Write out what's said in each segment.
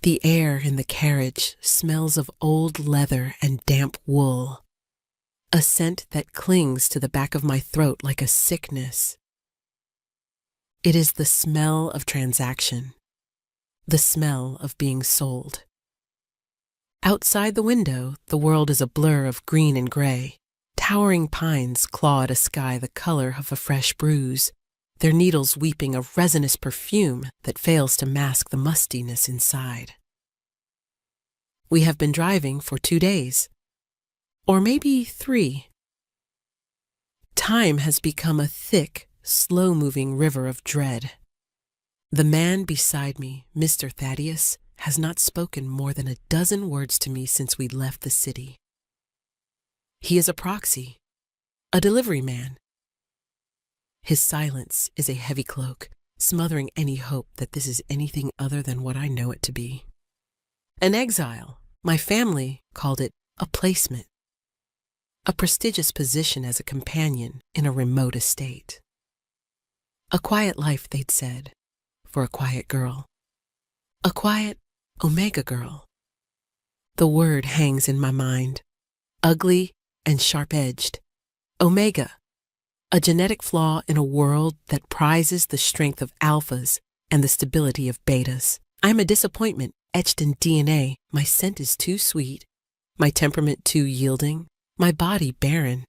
The air in the carriage smells of old leather and damp wool, a scent that clings to the back of my throat like a sickness. It is the smell of transaction, the smell of being sold. Outside the window, the world is a blur of green and gray. Towering pines claw at a sky the color of a fresh bruise, their needles weeping a resinous perfume that fails to mask the mustiness inside. We have been driving for 2 days, or maybe 3. Time has become a thick, slow-moving river of dread. The man beside me, Mr. Thaddeus, has not spoken more than a dozen words to me since we left the city. He is a proxy, a delivery man. His silence is a heavy cloak, smothering any hope that this is anything other than what I know it to be. An exile, my family called it a placement, a prestigious position as a companion in a remote estate. A quiet life, they'd said, for a quiet girl. A quiet Omega girl. The word hangs in my mind, ugly and sharp-edged. Omega, a genetic flaw in a world that prizes the strength of alphas and the stability of betas. I'm a disappointment etched in DNA. My scent is too sweet, my temperament too yielding, my body barren,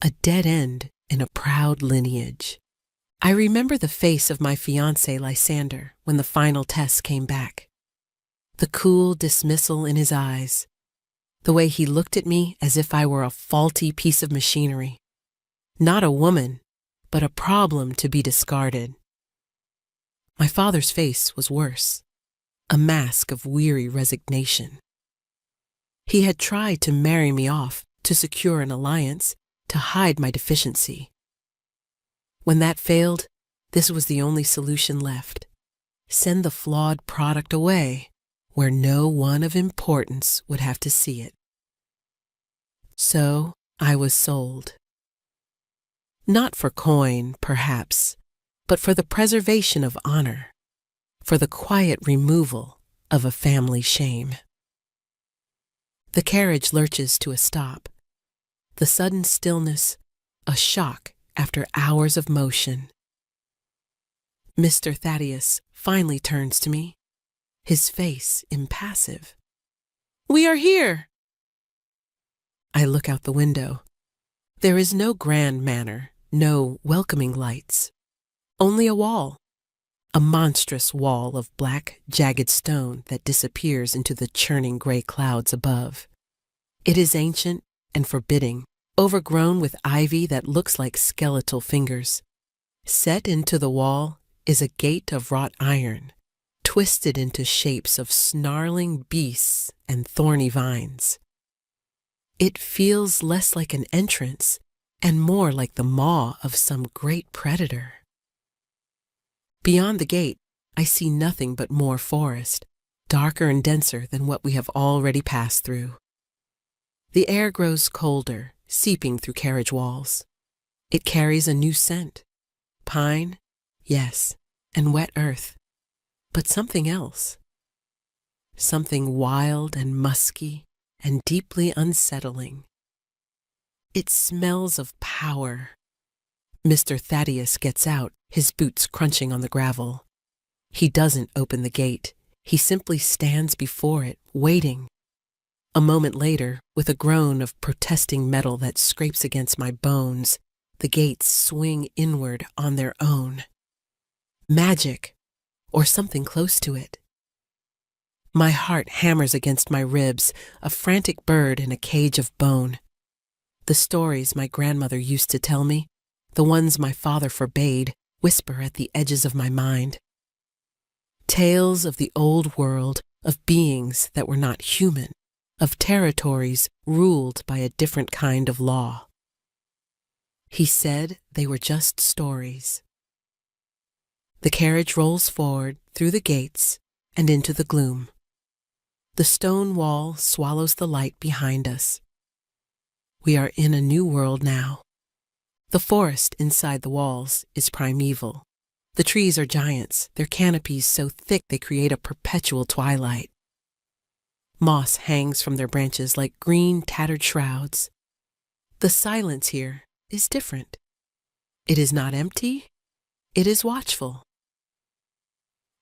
a dead end in a proud lineage. I remember the face of my fiancé Lysander when the final test came back. The cool dismissal in his eyes, the way he looked at me as if I were a faulty piece of machinery. Not a woman, but a problem to be discarded. My father's face was worse, a mask of weary resignation. He had tried to marry me off, to secure an alliance, to hide my deficiency. When that failed, this was the only solution left. Send the flawed product away, where no one of importance would have to see it. So I was sold. Not for coin, perhaps, but for the preservation of honor, for the quiet removal of a family shame. The carriage lurches to a stop. The sudden stillness, a shock after hours of motion. Mr. Thaddeus finally turns to me, his face impassive. "We are here!" I look out the window. There is no grand manor, no welcoming lights. Only a wall, a monstrous wall of black, jagged stone that disappears into the churning gray clouds above. It is ancient and forbidding, overgrown with ivy that looks like skeletal fingers. Set into the wall is a gate of wrought iron, twisted into shapes of snarling beasts and thorny vines. It feels less like an entrance and more like the maw of some great predator. Beyond the gate, I see nothing but more forest, darker and denser than what we have already passed through. The air grows colder, seeping through carriage walls. It carries a new scent. Pine, yes, and wet earth. But something else. Something wild and musky and deeply unsettling. It smells of power. Mr. Thaddeus gets out, his boots crunching on the gravel. He doesn't open the gate. He simply stands before it, waiting. A moment later, with a groan of protesting metal that scrapes against my bones, the gates swing inward on their own. Magic, or something close to it. My heart hammers against my ribs, a frantic bird in a cage of bone. The stories my grandmother used to tell me, the ones my father forbade, whisper at the edges of my mind. Tales of the old world, of beings that were not human, of territories ruled by a different kind of law. He said they were just stories. The carriage rolls forward through the gates and into the gloom. The stone wall swallows the light behind us. We are in a new world now. The forest inside the walls is primeval. The trees are giants, their canopies so thick they create a perpetual twilight. Moss hangs from their branches like green, tattered shrouds. The silence here is different. It is not empty, it is watchful.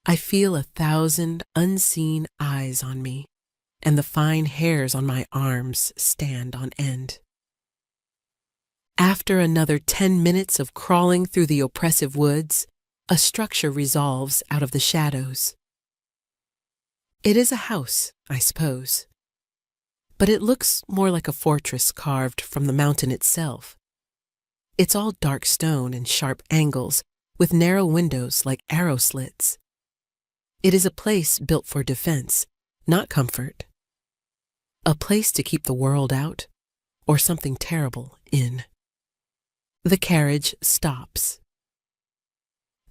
I feel 1,000 unseen eyes on me, and the fine hairs on my arms stand on end. After another 10 minutes of crawling through the oppressive woods, a structure resolves out of the shadows. It is a house, I suppose, but it looks more like a fortress carved from the mountain itself. It's all dark stone and sharp angles, with narrow windows like arrow slits. It is a place built for defense, not comfort. A place to keep the world out, or something terrible in. The carriage stops.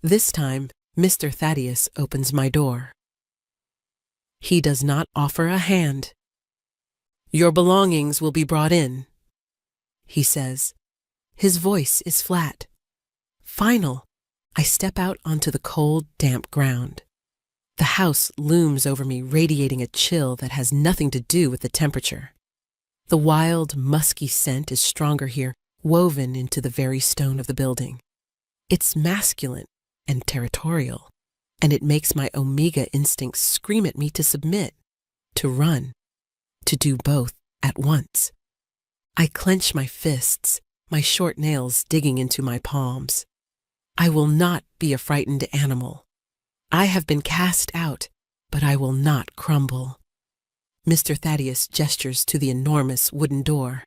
This time, Mr. Thaddeus opens my door. He does not offer a hand. "Your belongings will be brought in," he says. His voice is flat. Final. I step out onto the cold, damp ground. The house looms over me, radiating a chill that has nothing to do with the temperature. The wild, musky scent is stronger here, woven into the very stone of the building. It's masculine and territorial, and it makes my omega instincts scream at me to submit, to run, to do both at once. I clench my fists, my short nails digging into my palms. I will not be a frightened animal. I have been cast out, but I will not crumble. Mr. Thaddeus gestures to the enormous wooden door.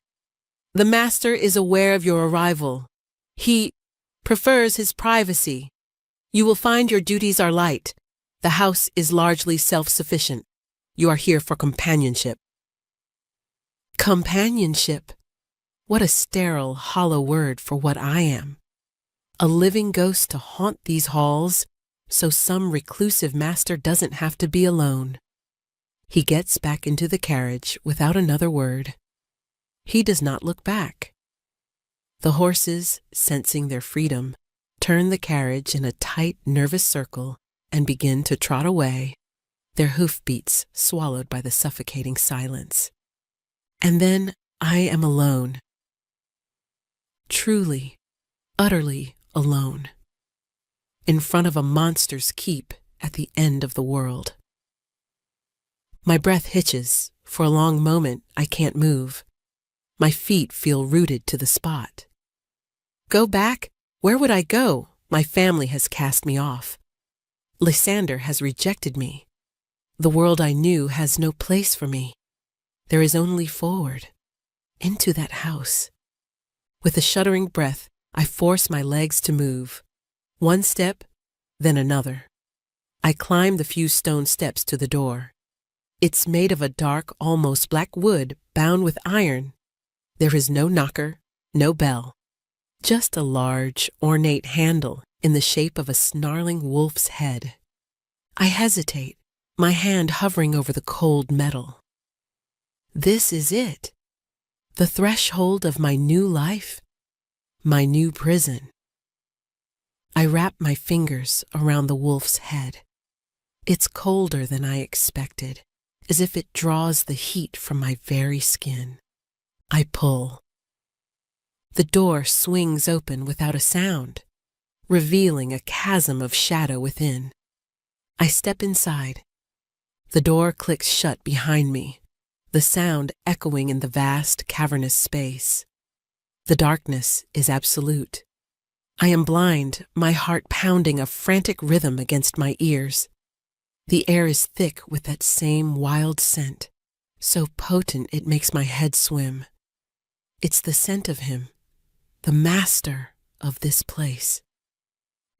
"The master is aware of your arrival. He prefers his privacy. You will find your duties are light. The house is largely self-sufficient. You are here for companionship." Companionship? What a sterile, hollow word for what I am. A living ghost to haunt these halls, so some reclusive master doesn't have to be alone. He gets back into the carriage without another word. He does not look back. The horses, sensing their freedom, turn the carriage in a tight, nervous circle and begin to trot away, their hoofbeats swallowed by the suffocating silence. And then I am alone. Truly, utterly alone. In front of a monster's keep at the end of the world. My breath hitches. For a long moment, I can't move. My feet feel rooted to the spot. Go back? Where would I go? My family has cast me off. Lysander has rejected me. The world I knew has no place for me. There is only forward, into that house. With a shuddering breath, I force my legs to move. One step, then another. I climb the few stone steps to the door. It's made of a dark, almost black wood bound with iron. There is no knocker, no bell. Just a large, ornate handle in the shape of a snarling wolf's head. I hesitate, my hand hovering over the cold metal. This is it. The threshold of my new life, my new prison. I wrap my fingers around the wolf's head. It's colder than I expected, as if it draws the heat from my very skin. I pull. The door swings open without a sound, revealing a chasm of shadow within. I step inside. The door clicks shut behind me, the sound echoing in the vast, cavernous space. The darkness is absolute. I am blind, my heart pounding a frantic rhythm against my ears. The air is thick with that same wild scent, so potent it makes my head swim. It's the scent of him, the master of this place.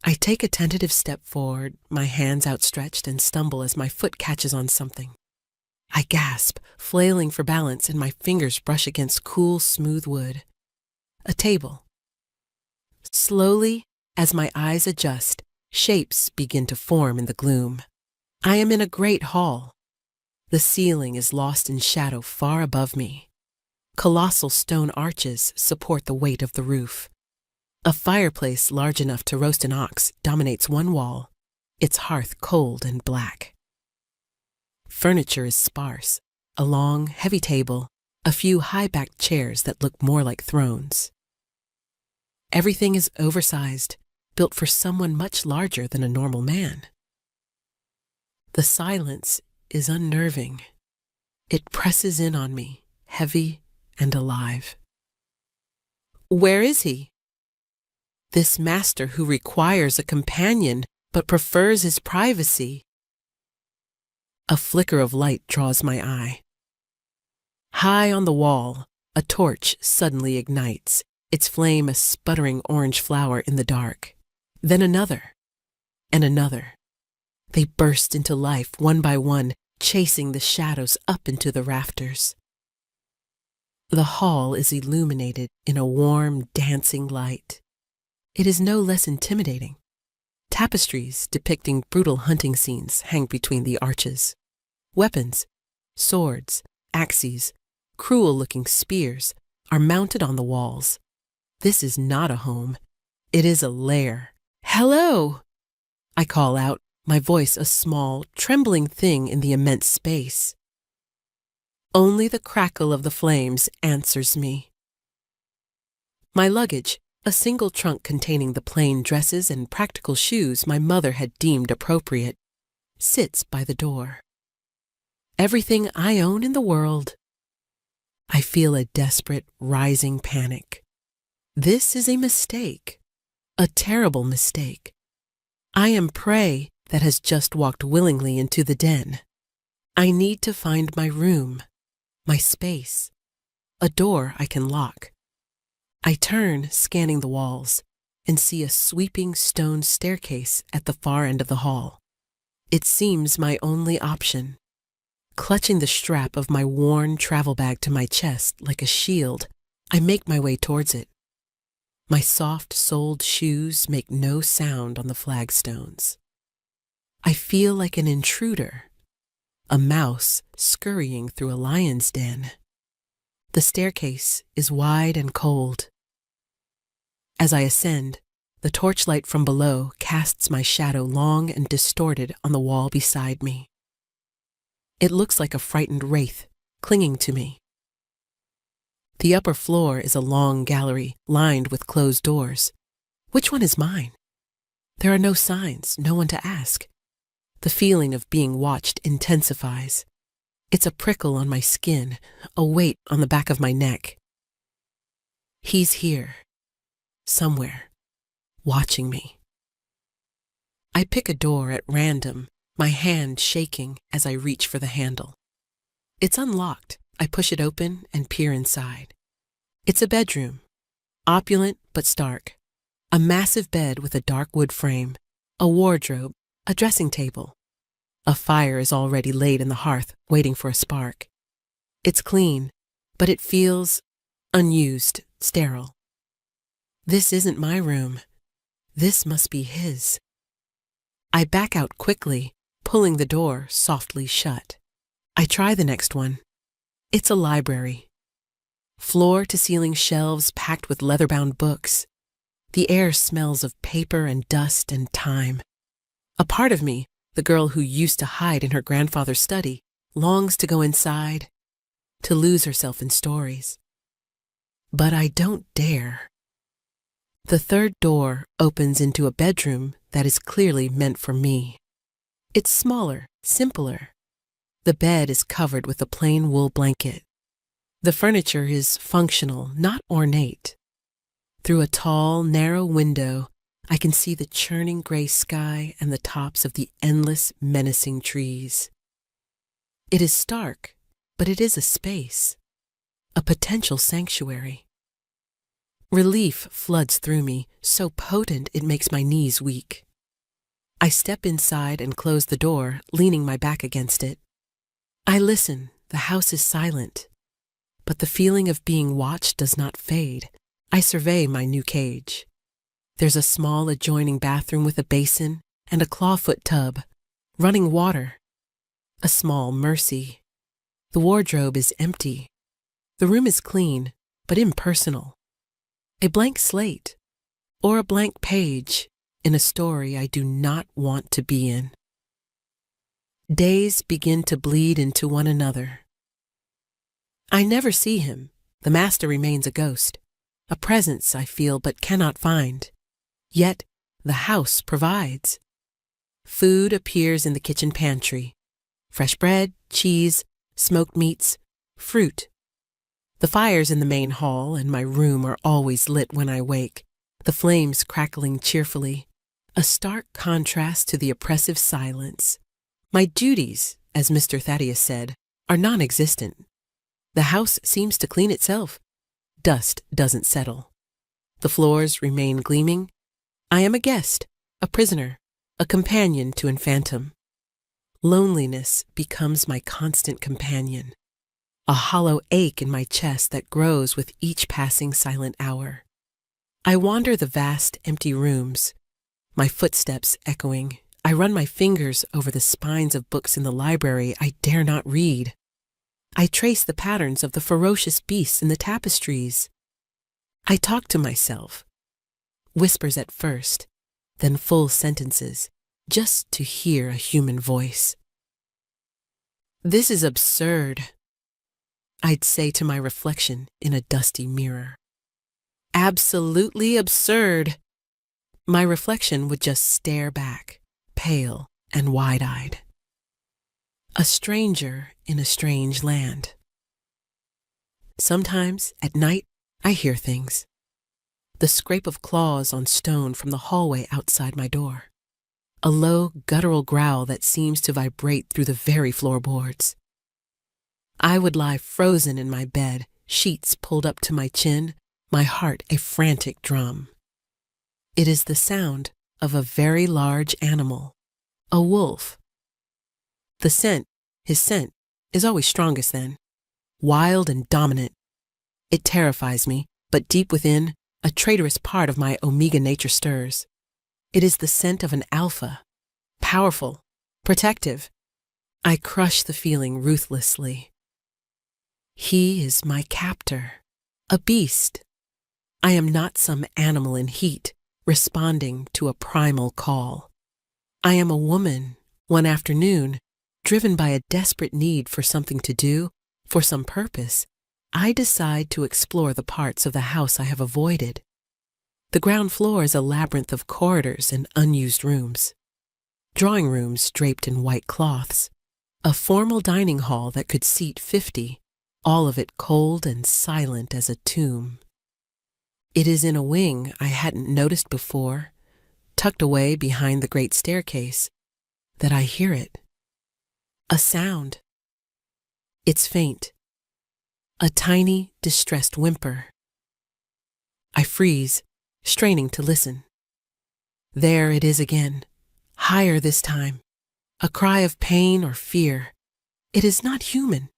I take a tentative step forward, my hands outstretched, and stumble as my foot catches on something. I gasp, flailing for balance, and my fingers brush against cool, smooth wood. A table. Slowly, as my eyes adjust, shapes begin to form in the gloom. I am in a great hall. The ceiling is lost in shadow far above me. Colossal stone arches support the weight of the roof. A fireplace large enough to roast an ox dominates one wall, its hearth cold and black. Furniture is sparse, a long, heavy table, a few high-backed chairs that look more like thrones. Everything is oversized, built for someone much larger than a normal man. The silence is unnerving. It presses in on me, heavy and alive. Where is he? This master who requires a companion but prefers his privacy. A flicker of light draws my eye. High on the wall, a torch suddenly ignites, its flame a sputtering orange flower in the dark. Then another, and another. They burst into life one by one, chasing the shadows up into the rafters. The hall is illuminated in a warm, dancing light. It is no less intimidating. Tapestries depicting brutal hunting scenes hang between the arches. Weapons, swords, axes, cruel-looking spears are mounted on the walls. This is not a home. It is a lair. "Hello!" I call out, my voice a small, trembling thing in the immense space. Only the crackle of the flames answers me. My luggage, a single trunk containing the plain dresses and practical shoes my mother had deemed appropriate, sits by the door. Everything I own in the world. I feel a desperate, rising panic. This is a mistake, a terrible mistake. I am prey that has just walked willingly into the den. I need to find my room, my space, a door I can lock. I turn, scanning the walls, and see a sweeping stone staircase at the far end of the hall. It seems my only option. Clutching the strap of my worn travel bag to my chest like a shield, I make my way towards it. My soft-soled shoes make no sound on the flagstones. I feel like an intruder, a mouse scurrying through a lion's den. The staircase is wide and cold. As I ascend, the torchlight from below casts my shadow long and distorted on the wall beside me. It looks like a frightened wraith clinging to me. The upper floor is a long gallery lined with closed doors. Which one is mine? There are no signs, no one to ask. The feeling of being watched intensifies. It's a prickle on my skin, a weight on the back of my neck. He's here, somewhere, watching me. I pick a door at random, my hand shaking as I reach for the handle. It's unlocked. I push it open and peer inside. It's a bedroom, opulent but stark. A massive bed with a dark wood frame, a wardrobe, a dressing table. A fire is already laid in the hearth, waiting for a spark. It's clean, but it feels unused, sterile. This isn't my room. This must be his. I back out quickly, pulling the door softly shut. I try the next one. It's a library. Floor-to-ceiling shelves packed with leather-bound books. The air smells of paper and dust and time. A part of me, the girl who used to hide in her grandfather's study, longs to go inside, to lose herself in stories. But I don't dare. The third door opens into a bedroom that is clearly meant for me. It's smaller, simpler. The bed is covered with a plain wool blanket. The furniture is functional, not ornate. Through a tall, narrow window, I can see the churning gray sky and the tops of the endless, menacing trees. It is stark, but it is a space, a potential sanctuary. Relief floods through me, so potent it makes my knees weak. I step inside and close the door, leaning my back against it. I listen. The house is silent. But the feeling of being watched does not fade. I survey my new cage. There's a small adjoining bathroom with a basin and a clawfoot tub, running water. A small mercy. The wardrobe is empty. The room is clean, but impersonal. A blank slate, or a blank page in a story I do not want to be in. Days begin to bleed into one another. I never see him. The master remains a ghost, a presence I feel but cannot find. Yet the house provides. Food appears in the kitchen pantry. Fresh bread, cheese, smoked meats, fruit. The fires in the main hall and my room are always lit when I wake, the flames crackling cheerfully, a stark contrast to the oppressive silence. My duties, as Mr. Thaddeus said, are non-existent. The house seems to clean itself. Dust doesn't settle. The floors remain gleaming. I am a guest, a prisoner, a companion to Infantum. Loneliness becomes my constant companion, a hollow ache in my chest that grows with each passing silent hour. I wander the vast, empty rooms, my footsteps echoing. I run my fingers over the spines of books in the library I dare not read. I trace the patterns of the ferocious beasts in the tapestries. I talk to myself, whispers at first, then full sentences, just to hear a human voice. This is absurd, I'd say to my reflection in a dusty mirror. Absolutely absurd. My reflection would just stare back, pale and wide-eyed. A stranger in a strange land. Sometimes, at night, I hear things. The scrape of claws on stone from the hallway outside my door. A low, guttural growl that seems to vibrate through the very floorboards. I would lie frozen in my bed, sheets pulled up to my chin, my heart a frantic drum. It is the sound of a very large animal, a wolf. His scent, is always strongest then, wild and dominant. It terrifies me, but deep within, a traitorous part of my omega nature stirs. It is the scent of an alpha, powerful, protective. I crush the feeling ruthlessly. He is my captor, a beast. I am not some animal in heat, responding to a primal call. I am a woman, one afternoon, driven by a desperate need for something to do, for some purpose. I decide to explore the parts of the house I have avoided. The ground floor is a labyrinth of corridors and unused rooms. Drawing rooms draped in white cloths. A formal dining hall that could seat 50, all of it cold and silent as a tomb. It is in a wing I hadn't noticed before, tucked away behind the great staircase, that I hear it. A sound. It's faint. A tiny, distressed whimper. I freeze, straining to listen. There it is again, higher this time. A cry of pain or fear. It is not human.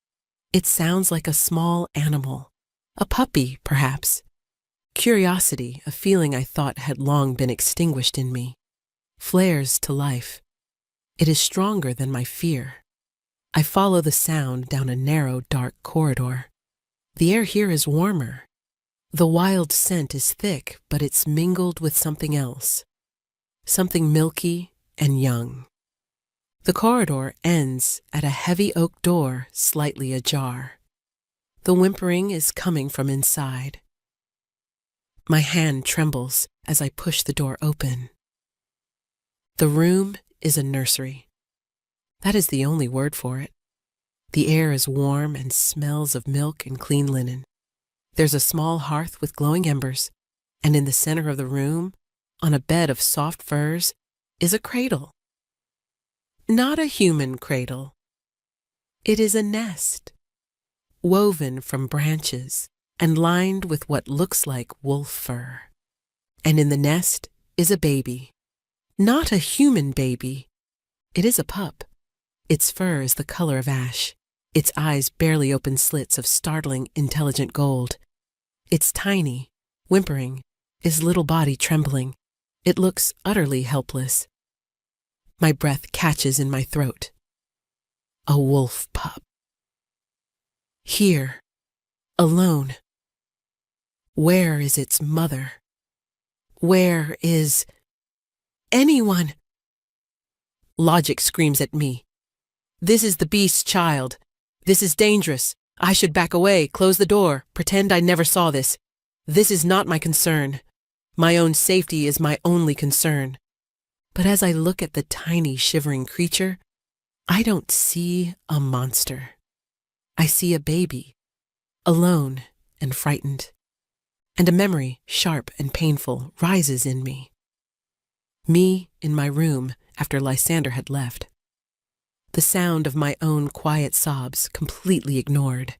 It sounds like a small animal, a puppy, perhaps. Curiosity, a feeling I thought had long been extinguished in me, flares to life. It is stronger than my fear. I follow the sound down a narrow, dark corridor. The air here is warmer. The wild scent is thick, but it's mingled with something else. Something milky and young. The corridor ends at a heavy oak door slightly ajar. The whimpering is coming from inside. My hand trembles as I push the door open. The room is a nursery. That is the only word for it. The air is warm and smells of milk and clean linen. There's a small hearth with glowing embers, and in the center of the room, on a bed of soft furs, is a cradle. Not a human cradle. It is a nest, woven from branches and lined with what looks like wolf fur. And in the nest is a baby. Not a human baby. It is a pup. Its fur is the color of ash. Its eyes barely open slits of startling, intelligent gold. It's tiny, whimpering, its little body trembling. It looks utterly helpless. My breath catches in my throat. A wolf pup. Here, alone. Where is its mother? Where is anyone? Logic screams at me. This is the beast's child. This is dangerous. I should back away, close the door, pretend I never saw this. This is not my concern. My own safety is my only concern. But as I look at the tiny, shivering creature, I don't see a monster. I see a baby, alone and frightened. And a memory, sharp and painful, rises in me. Me in my room after Lysander had left. The sound of my own quiet sobs completely ignored.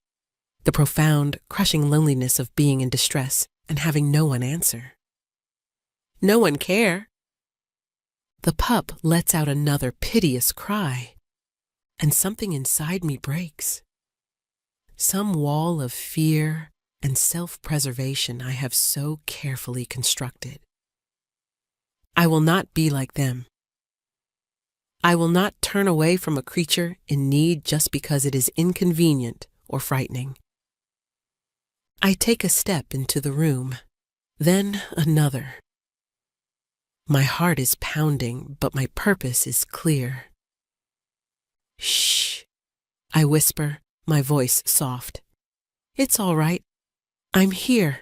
The profound, crushing loneliness of being in distress and having no one answer. No one care. The pup lets out another piteous cry, and something inside me breaks. Some wall of fear and self-preservation I have so carefully constructed. I will not be like them. I will not turn away from a creature in need just because it is inconvenient or frightening. I take a step into the room, then another. My heart is pounding, but my purpose is clear. Shh, I whisper, my voice soft. It's all right. I'm here.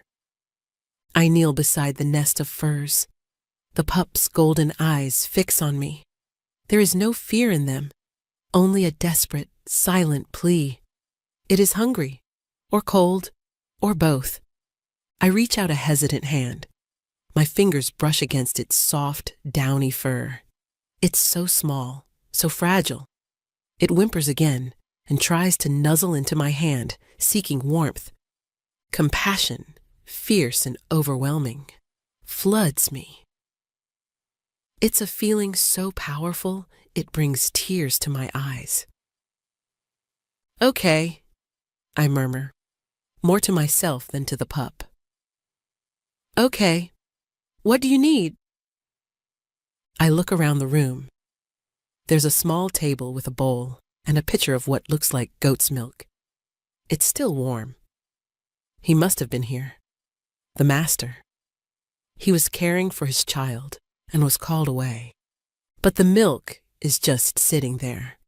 I kneel beside the nest of furs. The pup's golden eyes fix on me. There is no fear in them, only a desperate, silent plea. It is hungry, or cold, or both. I reach out a hesitant hand. My fingers brush against its soft, downy fur. It's so small, so fragile. It whimpers again and tries to nuzzle into my hand, seeking warmth. Compassion, fierce and overwhelming, floods me. It's a feeling so powerful, it brings tears to my eyes. Okay, I murmur, more to myself than to the pup. Okay, what do you need? I look around the room. There's a small table with a bowl and a pitcher of what looks like goat's milk. It's still warm. He must have been here. The master. He was caring for his child and was called away. But the milk is just sitting there.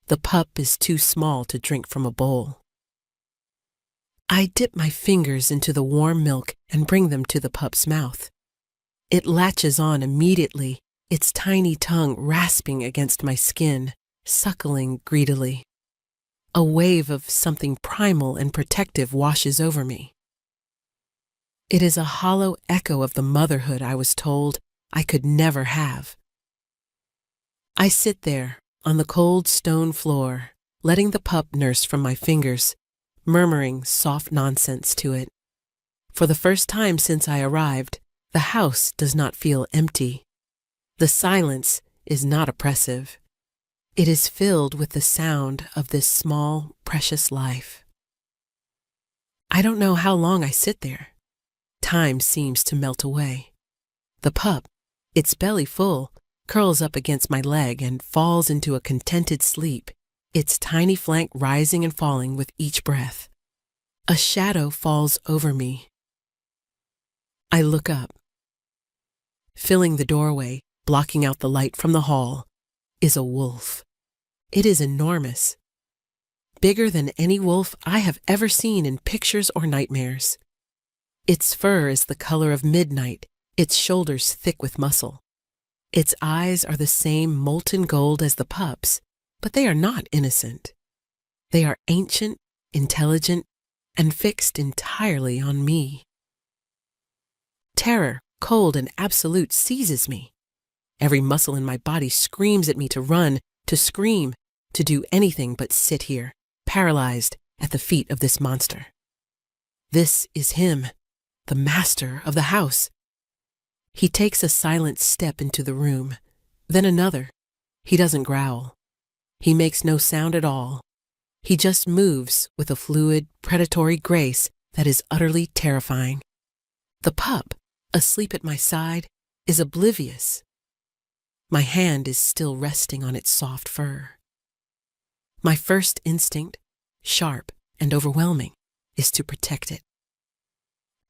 The pup is too small to drink from a bowl. I dip my fingers into the warm milk and bring them to the pup's mouth. It latches on immediately, its tiny tongue rasping against my skin, suckling greedily. A wave of something primal and protective washes over me. It is a hollow echo of the motherhood I was told I could never have. I sit there on the cold stone floor, letting the pup nurse from my fingers, murmuring soft nonsense to it. For the first time since I arrived, the house does not feel empty. The silence is not oppressive. It is filled with the sound of this small, precious life. I don't know how long I sit there. Time seems to melt away. The pup, its belly full, curls up against my leg and falls into a contented sleep, its tiny flank rising and falling with each breath. A shadow falls over me. I look up. Filling the doorway, blocking out the light from the hall, is a wolf. It is enormous. Bigger than any wolf I have ever seen in pictures or nightmares. Its fur is the color of midnight, its shoulders thick with muscle. Its eyes are the same molten gold as the pup's, but they are not innocent. They are ancient, intelligent, and fixed entirely on me. Terror, cold and absolute, seizes me. Every muscle in my body screams at me to run, to scream, to do anything but sit here, paralyzed at the feet of this monster. This is him, the master of the house. He takes a silent step into the room, then another. He doesn't growl. He makes no sound at all. He just moves with a fluid, predatory grace that is utterly terrifying. The pup, asleep at my side, is oblivious. My hand is still resting on its soft fur. My first instinct, sharp and overwhelming, is to protect it.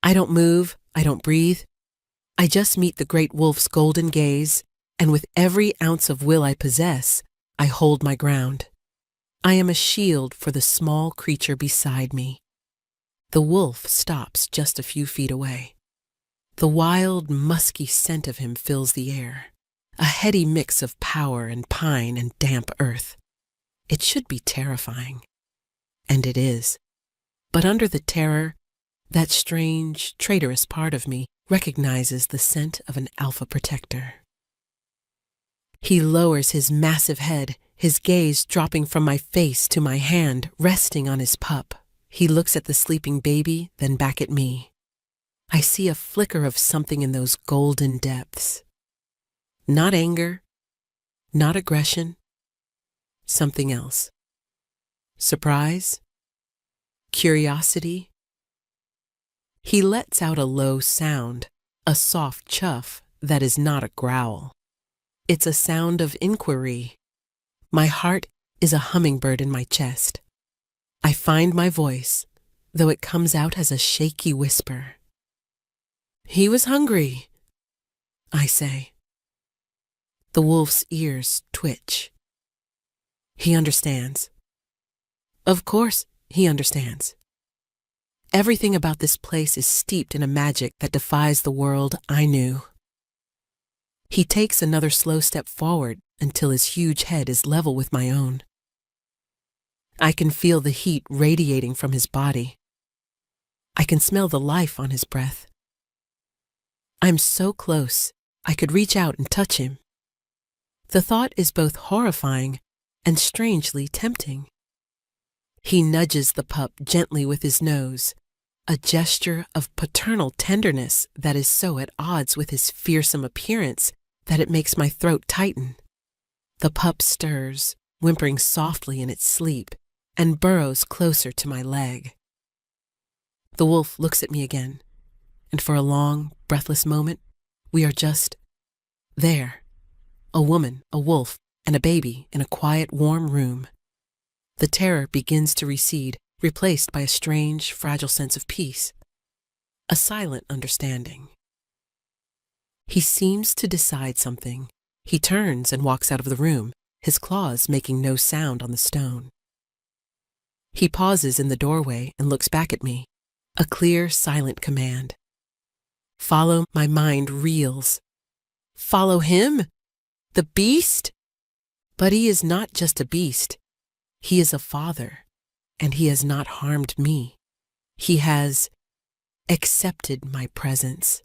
I don't move, I don't breathe. I just meet the great wolf's golden gaze, and with every ounce of will I possess, I hold my ground. I am a shield for the small creature beside me. The wolf stops just a few feet away. The wild, musky scent of him fills the air, a heady mix of power and pine and damp earth. It should be terrifying. And it is. But under the terror, that strange, traitorous part of me recognizes the scent of an alpha protector. He lowers his massive head, his gaze dropping from my face to my hand, resting on his pup. He looks at the sleeping baby, then back at me. I see a flicker of something in those golden depths. Not anger, not aggression, something else. Surprise? Curiosity? He lets out a low sound, a soft chuff that is not a growl. It's a sound of inquiry. My heart is a hummingbird in my chest. I find my voice, though it comes out as a shaky whisper. He was hungry, I say. The wolf's ears twitch. He understands. Of course, he understands. Everything about this place is steeped in a magic that defies the world I knew. He takes another slow step forward until his huge head is level with my own. I can feel the heat radiating from his body. I can smell the life on his breath. I'm so close, I could reach out and touch him. The thought is both horrifying and strangely tempting. He nudges the pup gently with his nose, a gesture of paternal tenderness that is so at odds with his fearsome appearance that it makes my throat tighten. The pup stirs, whimpering softly in its sleep, and burrows closer to my leg. The wolf looks at me again, and for a long, breathless moment, we are just there. A woman, a wolf, and a baby in a quiet, warm room. The terror begins to recede, replaced by a strange, fragile sense of peace. A silent understanding. He seems to decide something. He turns and walks out of the room, his claws making no sound on the stone. He pauses in the doorway and looks back at me, a clear, silent command. Follow. My mind reels. Follow him? The beast? But he is not just a beast. He is a father, and he has not harmed me. He has accepted my presence.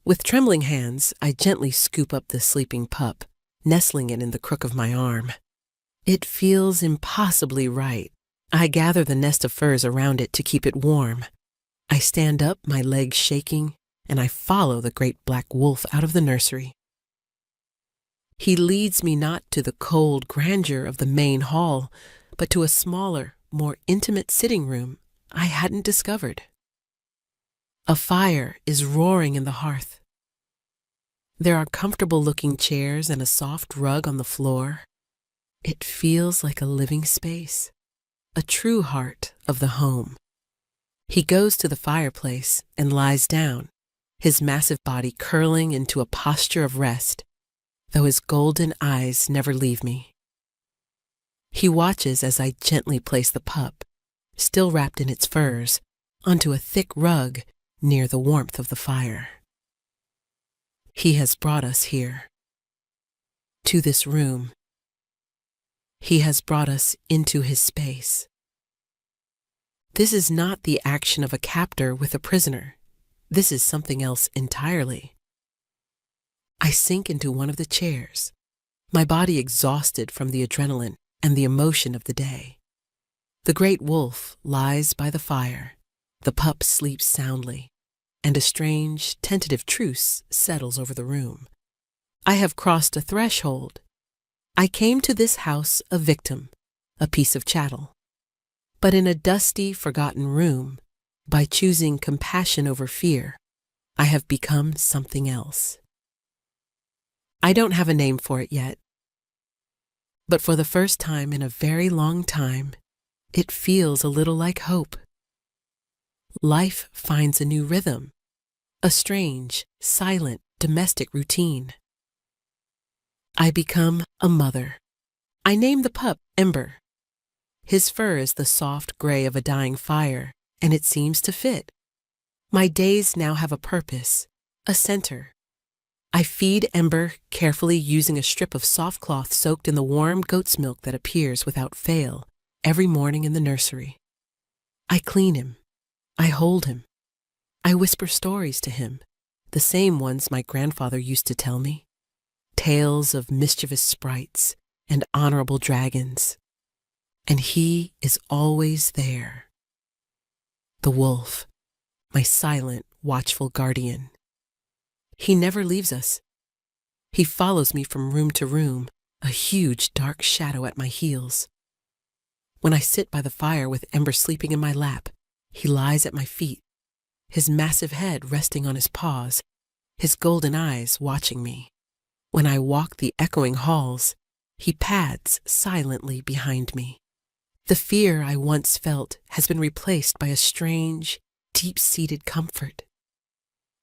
With trembling hands, I gently scoop up the sleeping pup, nestling it in the crook of my arm. It feels impossibly right. I gather the nest of furs around it to keep it warm. I stand up, my legs shaking, and I follow the great black wolf out of the nursery. He leads me not to the cold grandeur of the main hall, but to a smaller, more intimate sitting room I hadn't discovered. A fire is roaring in the hearth. There are comfortable-looking chairs and a soft rug on the floor. It feels like a living space, a true heart of the home. He goes to the fireplace and lies down, his massive body curling into a posture of rest, though his golden eyes never leave me. He watches as I gently place the pup, still wrapped in its furs, onto a thick rug near the warmth of the fire. He has brought us here, to this room. He has brought us into his space. This is not the action of a captor with a prisoner. This is something else entirely. I sink into one of the chairs, my body exhausted from the adrenaline and the emotion of the day. The great wolf lies by the fire. The pup sleeps soundly, and a strange, tentative truce settles over the room. I have crossed a threshold. I came to this house a victim, a piece of chattel. But in a dusty, forgotten room, by choosing compassion over fear, I have become something else. I don't have a name for it yet, but for the first time in a very long time, it feels a little like hope. Life finds a new rhythm, a strange, silent, domestic routine. I become a mother. I name the pup Ember. His fur is the soft gray of a dying fire, and it seems to fit. My days now have a purpose, a center. I feed Ember, carefully using a strip of soft cloth soaked in the warm goat's milk that appears without fail every morning in the nursery. I clean him. I hold him. I whisper stories to him, the same ones my grandfather used to tell me. Tales of mischievous sprites and honorable dragons. And he is always there. The wolf, my silent, watchful guardian. He never leaves us. He follows me from room to room, a huge dark shadow at my heels. When I sit by the fire with Ember sleeping in my lap, he lies at my feet, his massive head resting on his paws, his golden eyes watching me. When I walk the echoing halls, he pads silently behind me. The fear I once felt has been replaced by a strange, deep-seated comfort.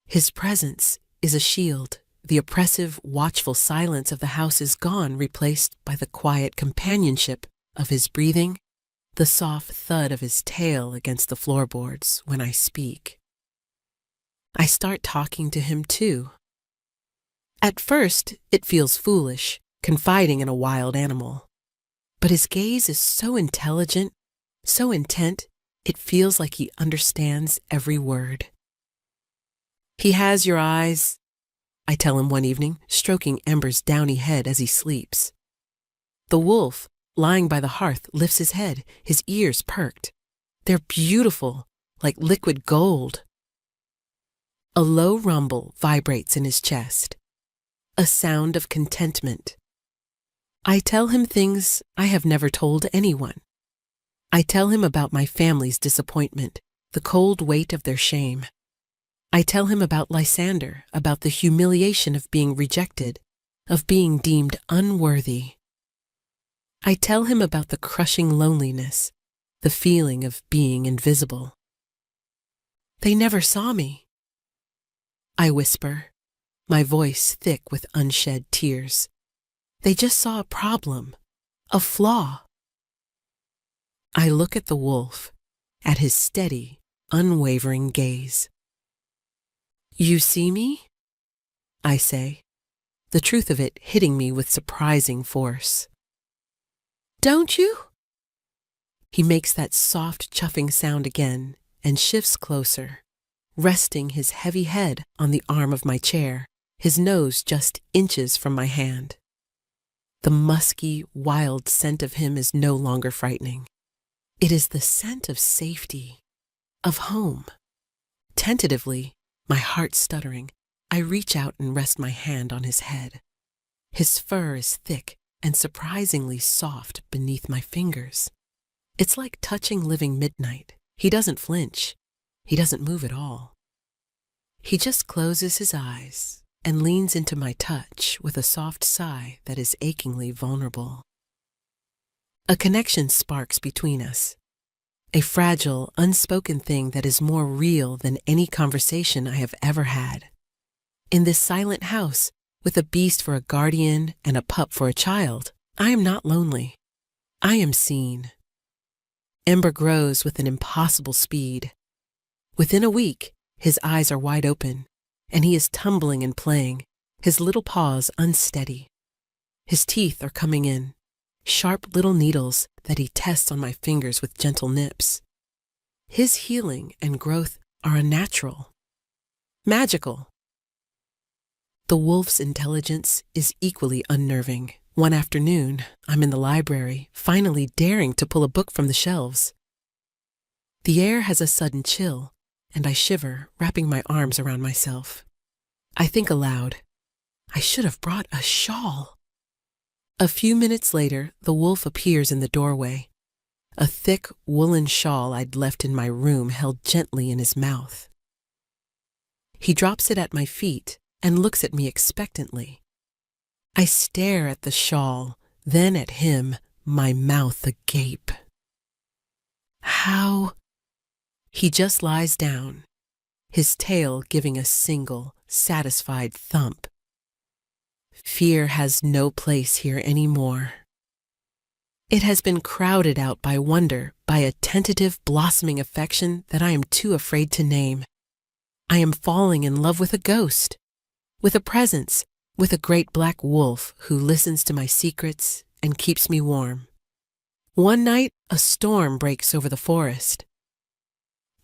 His presence is a shield. The oppressive, watchful silence of the house is gone, replaced by the quiet companionship of his breathing, the soft thud of his tail against the floorboards when I speak. I start talking to him too. At first, it feels foolish, confiding in a wild animal. But his gaze is so intelligent, so intent, it feels like he understands every word. He has your eyes, I tell him one evening, stroking Ember's downy head as he sleeps. The wolf, lying by the hearth, lifts his head, his ears perked. They're beautiful, like liquid gold. A low rumble vibrates in his chest, a sound of contentment. I tell him things I have never told anyone. I tell him about my family's disappointment, the cold weight of their shame. I tell him about Lysander, about the humiliation of being rejected, of being deemed unworthy. I tell him about the crushing loneliness, the feeling of being invisible. They never saw me. I whisper, my voice thick with unshed tears. They just saw a problem, a flaw. I look at the wolf, at his steady, unwavering gaze. You see me? I say, the truth of it hitting me with surprising force. Don't you? He makes that soft chuffing sound again and shifts closer, resting his heavy head on the arm of my chair, his nose just inches from my hand. The musky, wild scent of him is no longer frightening. It is the scent of safety, of home. Tentatively, my heart stuttering, I reach out and rest my hand on his head. His fur is thick and surprisingly soft beneath my fingers. It's like touching living midnight. He doesn't flinch. He doesn't move at all. He just closes his eyes and leans into my touch with a soft sigh that is achingly vulnerable. A connection sparks between us. A fragile, unspoken thing that is more real than any conversation I have ever had. In this silent house, with a beast for a guardian and a pup for a child, I am not lonely. I am seen. Ember grows with an impossible speed. Within a week, his eyes are wide open, and he is tumbling and playing, his little paws unsteady. His teeth are coming in, sharp little needles that he tests on my fingers with gentle nips. His healing and growth are unnatural, magical. The wolf's intelligence is equally unnerving. One afternoon, I'm in the library, finally daring to pull a book from the shelves. The air has a sudden chill, and I shiver, wrapping my arms around myself. I think aloud, I should have brought a shawl. A few minutes later, the wolf appears in the doorway, a thick woolen shawl I'd left in my room held gently in his mouth. He drops it at my feet and looks at me expectantly. I stare at the shawl, then at him, my mouth agape. How? He just lies down, his tail giving a single, satisfied thump. Fear has no place here anymore. It has been crowded out by wonder, by a tentative, blossoming affection that I am too afraid to name. I am falling in love with a ghost, with a presence, with a great black wolf who listens to my secrets and keeps me warm. One night, a storm breaks over the forest.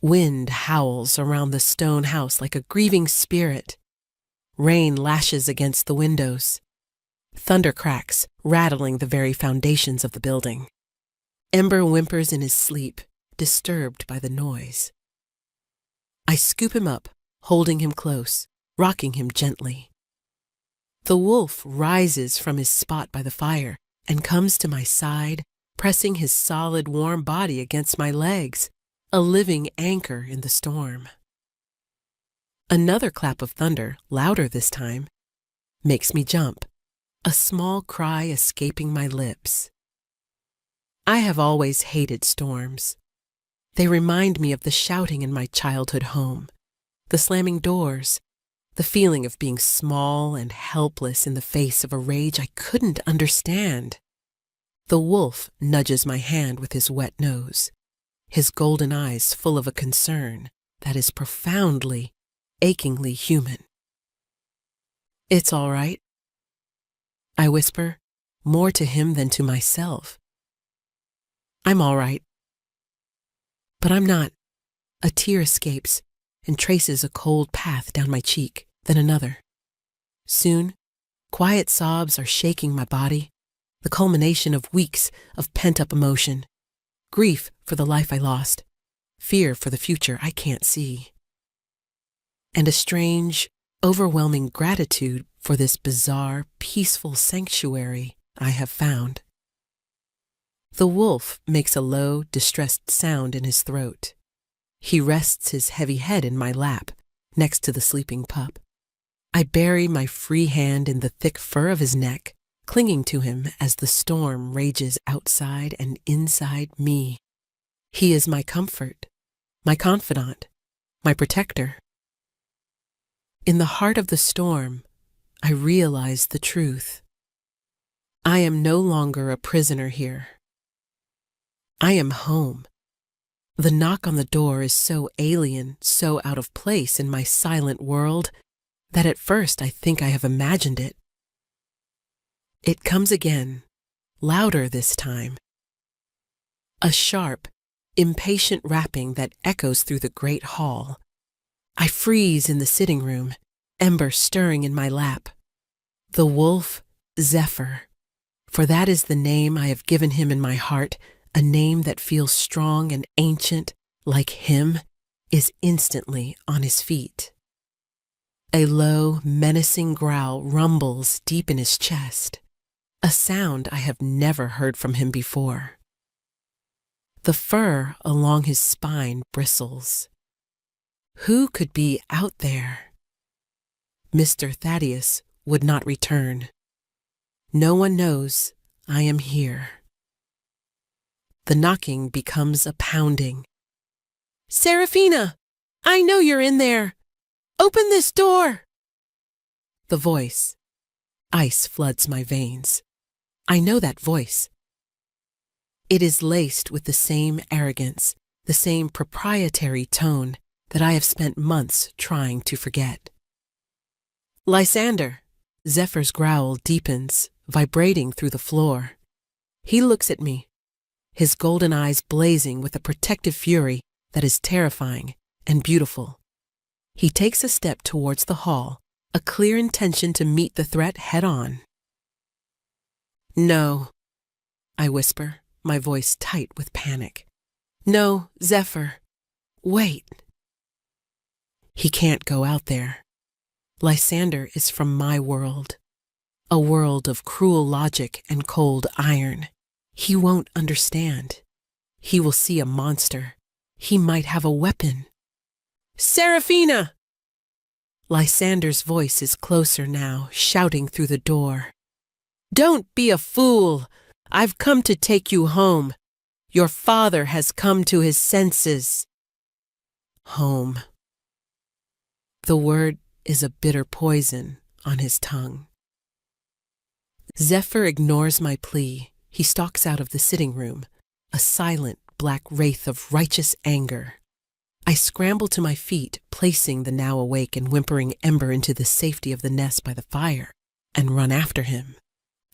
Wind howls around the stone house like a grieving spirit. Rain lashes against the windows. Thunder cracks, rattling the very foundations of the building. Ember whimpers in his sleep, disturbed by the noise. I scoop him up, holding him close, rocking him gently. The wolf rises from his spot by the fire and comes to my side, pressing his solid, warm body against my legs, a living anchor in the storm. Another clap of thunder, louder this time, makes me jump, a small cry escaping my lips. I have always hated storms. They remind me of the shouting in my childhood home, the slamming doors, the feeling of being small and helpless in the face of a rage I couldn't understand. The wolf nudges my hand with his wet nose, his golden eyes full of a concern that is profoundly, achingly human. "It's all right," I whisper, more to him than to myself. "I'm all right." But I'm not. A tear escapes and traces a cold path down my cheek, then another. Soon, quiet sobs are shaking my body, the culmination of weeks of pent-up emotion, grief for the life I lost, fear for the future I can't see, and a strange, overwhelming gratitude for this bizarre, peaceful sanctuary I have found. The wolf makes a low, distressed sound in his throat. He rests his heavy head in my lap, next to the sleeping pup. I bury my free hand in the thick fur of his neck, clinging to him as the storm rages outside and inside me. He is my comfort, my confidant, my protector. In the heart of the storm, I realize the truth. I am no longer a prisoner here. I am home. The knock on the door is so alien, so out of place in my silent world, that at first I think I have imagined it. It comes again, louder this time. A sharp, impatient rapping that echoes through the great hall. I freeze in the sitting room, Ember stirring in my lap. The wolf, Zephyr, for that is the name I have given him in my heart, a name that feels strong and ancient, like him, is instantly on his feet. A low, menacing growl rumbles deep in his chest, a sound I have never heard from him before. The fur along his spine bristles. Who could be out there? Mr. Thaddeus would not return. No one knows I am here. The knocking becomes a pounding. "Seraphina! I know you're in there! Open this door!" The voice. Ice floods my veins. I know that voice. It is laced with the same arrogance, the same proprietary tone that I have spent months trying to forget. "Lysander!" Zephyr's growl deepens, vibrating through the floor. He looks at me, his golden eyes blazing with a protective fury that is terrifying and beautiful. He takes a step towards the hall, a clear intention to meet the threat head-on. "No," I whisper, my voice tight with panic. "No, Zephyr, wait." He can't go out there. Lysander is from my world, a world of cruel logic and cold iron. He won't understand. He will see a monster. He might have a weapon. "Seraphina!" Lysander's voice is closer now, shouting through the door. "Don't be a fool. I've come to take you home. Your father has come to his senses." Home. The word is a bitter poison on his tongue. Zephyr ignores my plea. He stalks out of the sitting room, a silent black wraith of righteous anger. I scramble to my feet, placing the now awake and whimpering Ember into the safety of the nest by the fire, and run after him.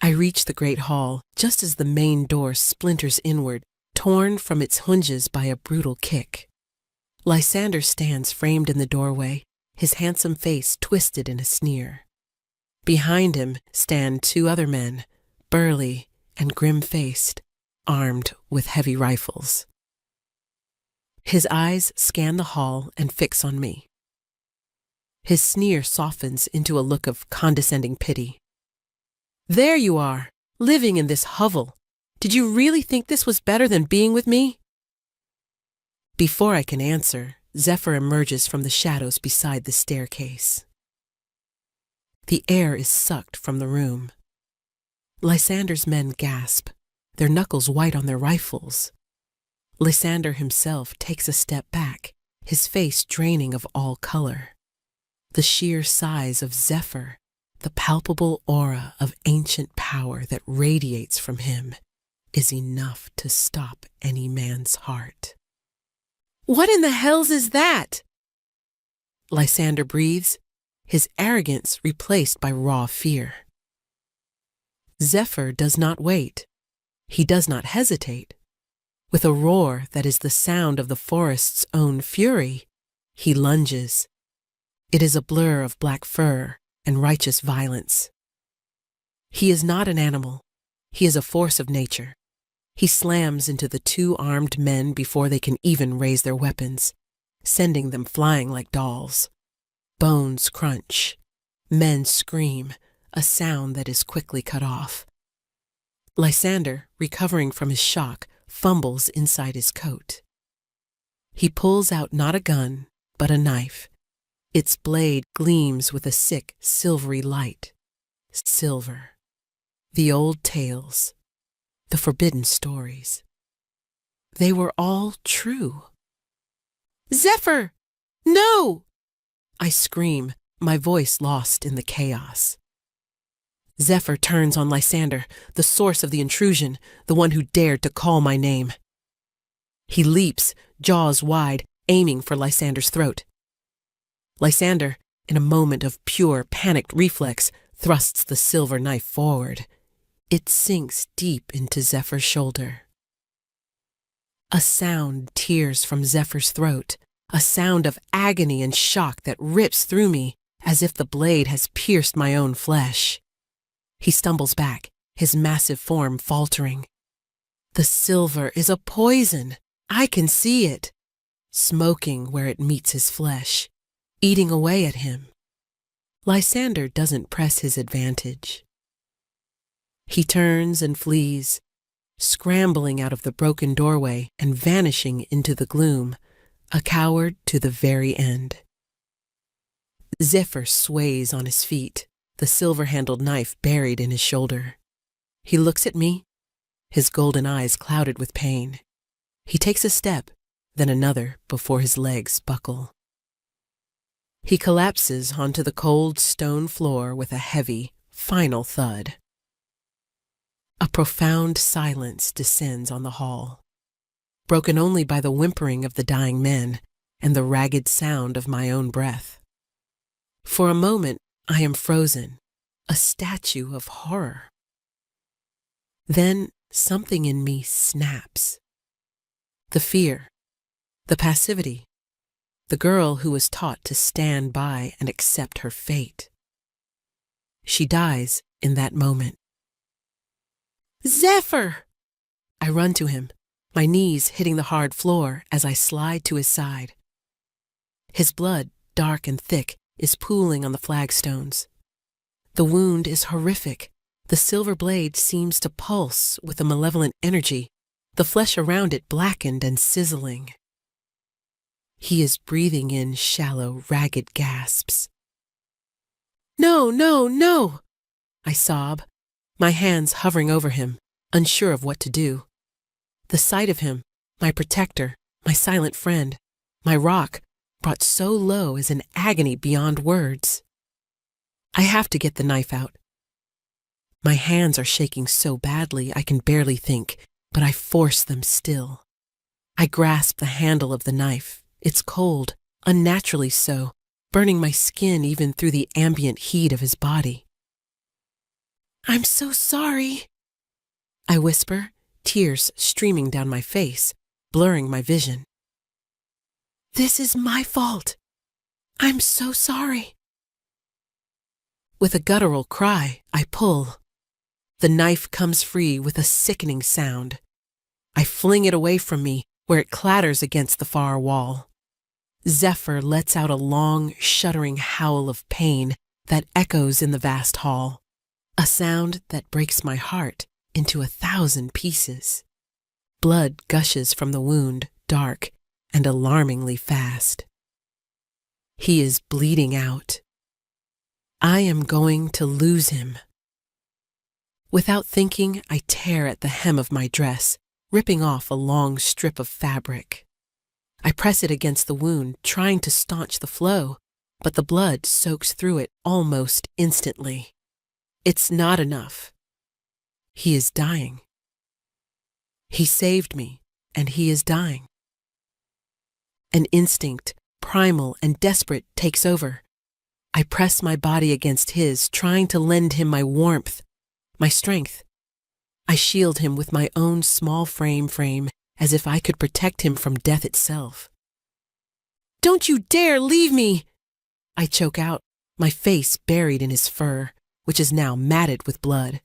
I reach the great hall just as the main door splinters inward, torn from its hinges by a brutal kick. Lysander stands framed in the doorway, his handsome face twisted in a sneer. Behind him stand two other men, burly and grim-faced, armed with heavy rifles. His eyes scan the hall and fix on me. His sneer softens into a look of condescending pity. "There you are, living in this hovel. Did you really think this was better than being with me?" Before I can answer, Zephyr emerges from the shadows beside the staircase. The air is sucked from the room. Lysander's men gasp, their knuckles white on their rifles. Lysander himself takes a step back, his face draining of all color. The sheer size of Zephyr, the palpable aura of ancient power that radiates from him, is enough to stop any man's heart. "What in the hells is that?" Lysander breathes, his arrogance replaced by raw fear. Zephyr does not wait. He does not hesitate. With a roar that is the sound of the forest's own fury, he lunges. It is a blur of black fur and righteous violence. He is not an animal. He is a force of nature. He slams into the two armed men before they can even raise their weapons, sending them flying like dolls. Bones crunch. Men scream, a sound that is quickly cut off. Lysander, recovering from his shock, fumbles inside his coat. He pulls out not a gun, but a knife. Its blade gleams with a sick, silvery light. Silver. The old tales. The forbidden stories. They were all true. "Zephyr! No!" I scream, my voice lost in the chaos. Zephyr turns on Lysander, the source of the intrusion, the one who dared to call my name. He leaps, jaws wide, aiming for Lysander's throat. Lysander, in a moment of pure, panicked reflex, thrusts the silver knife forward. It sinks deep into Zephyr's shoulder. A sound tears from Zephyr's throat, a sound of agony and shock that rips through me as if the blade has pierced my own flesh. He stumbles back, his massive form faltering. The silver is a poison. I can see it, smoking where it meets his flesh, eating away at him. Lysander doesn't press his advantage. He turns and flees, scrambling out of the broken doorway and vanishing into the gloom, a coward to the very end. Zephyr sways on his feet, the silver-handled knife buried in his shoulder. He looks at me, his golden eyes clouded with pain. He takes a step, then another before his legs buckle. He collapses onto the cold stone floor with a heavy, final thud. A profound silence descends on the hall, broken only by the whimpering of the dying men and the ragged sound of my own breath. For a moment, I am frozen, a statue of horror. Then something in me snaps. The fear, the passivity, the girl who was taught to stand by and accept her fate. She dies in that moment. "Zephyr!" I run to him, my knees hitting the hard floor as I slide to his side. His blood, dark and thick, is pooling on the flagstones. The wound is horrific. The silver blade seems to pulse with a malevolent energy, the flesh around it blackened and sizzling. He is breathing in shallow, ragged gasps. "No, no, no!" I sob, my hands hovering over him, unsure of what to do. The sight of him, my protector, my silent friend, my rock, brought so low is an agony beyond words. I have to get the knife out. My hands are shaking so badly I can barely think, but I force them still. I grasp the handle of the knife. It's cold, unnaturally so, burning my skin even through the ambient heat of his body. "I'm so sorry," I whisper, tears streaming down my face, blurring my vision. "This is my fault. I'm so sorry." With a guttural cry, I pull. The knife comes free with a sickening sound. I fling it away from me, where it clatters against the far wall. Zephyr lets out a long, shuddering howl of pain that echoes in the vast hall, a sound that breaks my heart into 1,000 pieces. Blood gushes from the wound, dark and alarmingly fast. He is bleeding out. I am going to lose him. Without thinking, I tear at the hem of my dress, ripping off a long strip of fabric. I press it against the wound, trying to staunch the flow, but the blood soaks through it almost instantly. It's not enough. He is dying. He saved me, and he is dying. An instinct, primal and desperate, takes over. I press my body against his, trying to lend him my warmth, my strength. I shield him with my own small frame, as if I could protect him from death itself. "Don't you dare leave me!" I choke out, my face buried in his fur, which is now matted with blood.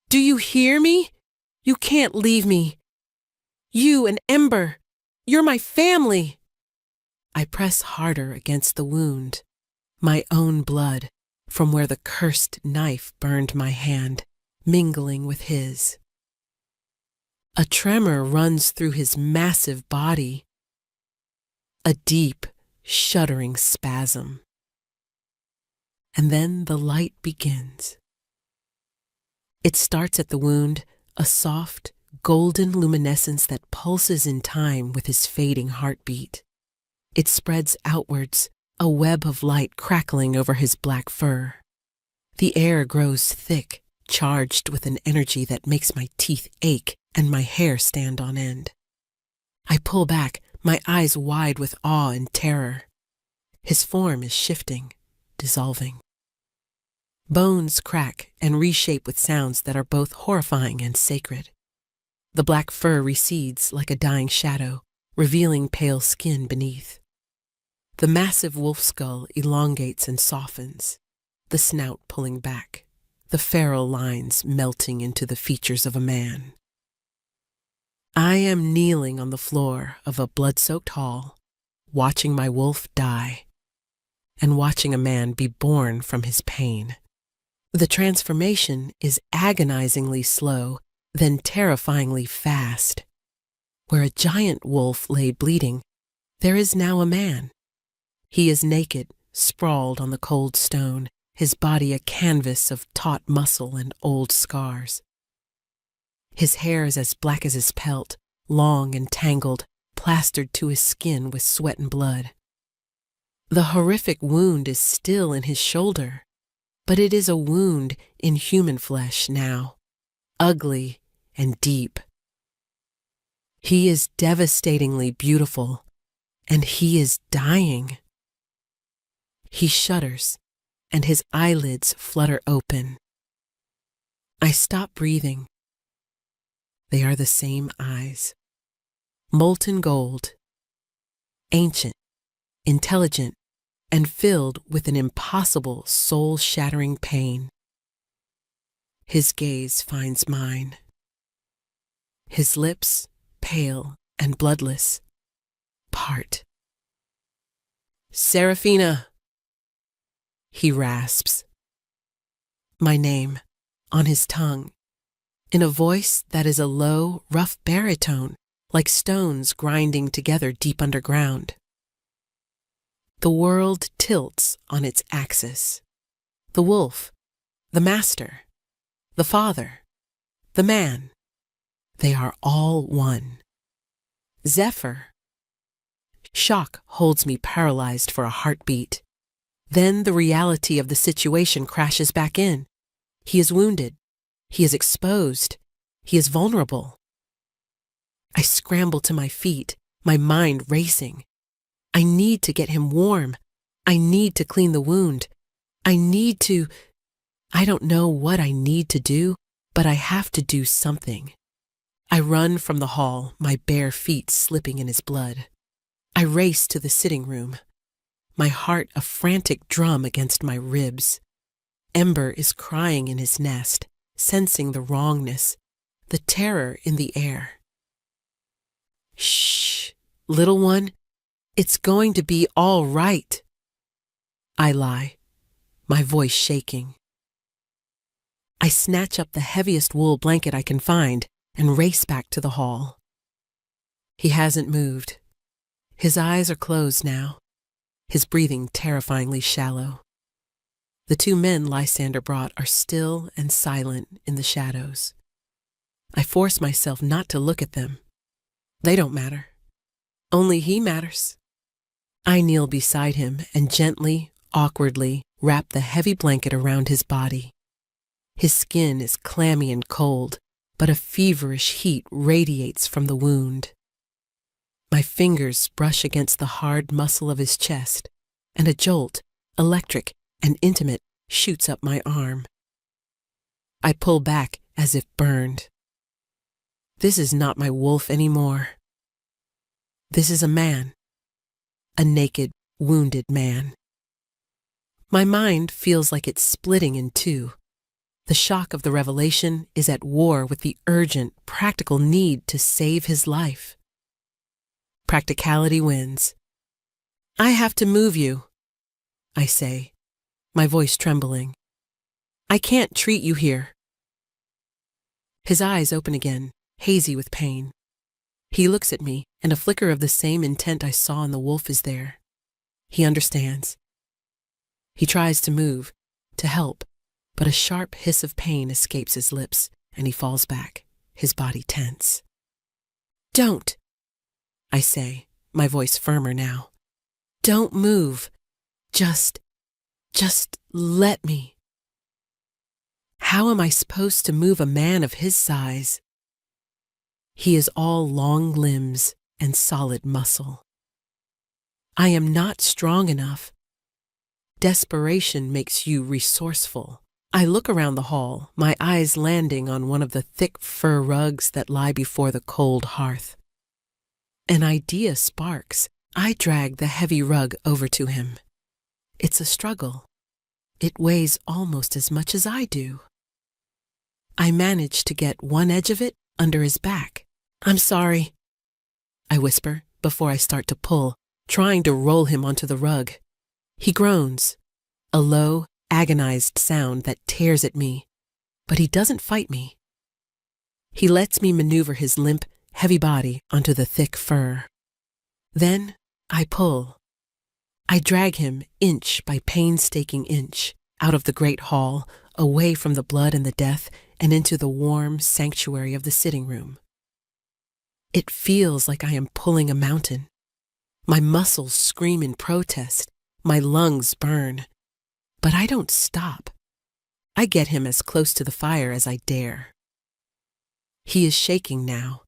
"Do you hear me? You can't leave me. You and Ember, you're my family." I press harder against the wound, my own blood, from where the cursed knife burned my hand, mingling with his. A tremor runs through his massive body, a deep, shuddering spasm. And then the light begins. It starts at the wound, a soft, golden luminescence that pulses in time with his fading heartbeat. It spreads outwards, a web of light crackling over his black fur. The air grows thick, charged with an energy that makes my teeth ache and my hair stand on end. I pull back, my eyes wide with awe and terror. His form is shifting, dissolving. Bones crack and reshape with sounds that are both horrifying and sacred. The black fur recedes like a dying shadow, revealing pale skin beneath. The massive wolf skull elongates and softens, the snout pulling back, the feral lines melting into the features of a man. I am kneeling on the floor of a blood-soaked hall, watching my wolf die, and watching a man be born from his pain. The transformation is agonizingly slow, then terrifyingly fast. Where a giant wolf lay bleeding, there is now a man. He is naked, sprawled on the cold stone, his body a canvas of taut muscle and old scars. His hair is as black as his pelt, long and tangled, plastered to his skin with sweat and blood. The horrific wound is still in his shoulder, but it is a wound in human flesh now, ugly and deep. He is devastatingly beautiful, and he is dying. He shudders, and his eyelids flutter open. I stop breathing. They are the same eyes, molten gold, ancient, intelligent, and filled with an impossible, soul-shattering pain. His gaze finds mine. His lips, pale and bloodless, part. "Seraphina," he rasps. My name, on his tongue, in a voice that is a low, rough baritone, like stones grinding together deep underground. The world tilts on its axis. The wolf, the master, the father, the man, they are all one. Zephyr. Shock holds me paralyzed for a heartbeat. Then the reality of the situation crashes back in. He is wounded, He is exposed. He is vulnerable. I scramble to my feet, my mind racing. I need to get him warm. I need to clean the wound. I don't know what I need to do, but I have to do something. I run from the hall, my bare feet slipping in his blood. I race to the sitting room, my heart a frantic drum against my ribs. Ember is crying in his nest, sensing the wrongness, the terror in the air. Shh, little one, it's going to be all right. I lie, my voice shaking. I snatch up the heaviest wool blanket I can find and race back to the hall. He hasn't moved. His eyes are closed now, his breathing terrifyingly shallow. The two men Lysander brought are still and silent in the shadows. I force myself not to look at them. They don't matter. Only he matters. I kneel beside him and gently, awkwardly wrap the heavy blanket around his body. His skin is clammy and cold, but a feverish heat radiates from the wound. My fingers brush against the hard muscle of his chest, and a jolt, electric and intimate, shoots up my arm. I pull back as if burned. This is not my wolf anymore. This is a man. A naked, wounded man. My mind feels like it's splitting in two. The shock of the revelation is at war with the urgent, practical need to save his life. Practicality wins. I have to move you, I say, my voice trembling. I can't treat you here. His eyes open again, hazy with pain. He looks at me, and a flicker of the same intent I saw in the wolf is there. He understands. He tries to move, to help, but a sharp hiss of pain escapes his lips, and he falls back, his body tense. Don't, I say, my voice firmer now. Don't move. Just let me. How am I supposed to move a man of his size? He is all long limbs and solid muscle. I am not strong enough. Desperation makes you resourceful. I look around the hall, my eyes landing on one of the thick fur rugs that lie before the cold hearth. An idea sparks. I drag the heavy rug over to him. It's a struggle. It weighs almost as much as I do. I manage to get one edge of it under his back. I'm sorry, I whisper before I start to pull, trying to roll him onto the rug. He groans, a low, agonized sound that tears at me, but he doesn't fight me. He lets me maneuver his limp, heavy body onto the thick fur. Then I pull. I drag him inch by painstaking inch out of the great hall, away from the blood and the death, and into the warm sanctuary of the sitting room. It feels like I am pulling a mountain. My muscles scream in protest, my lungs burn. But I don't stop. I get him as close to the fire as I dare. He is shaking now,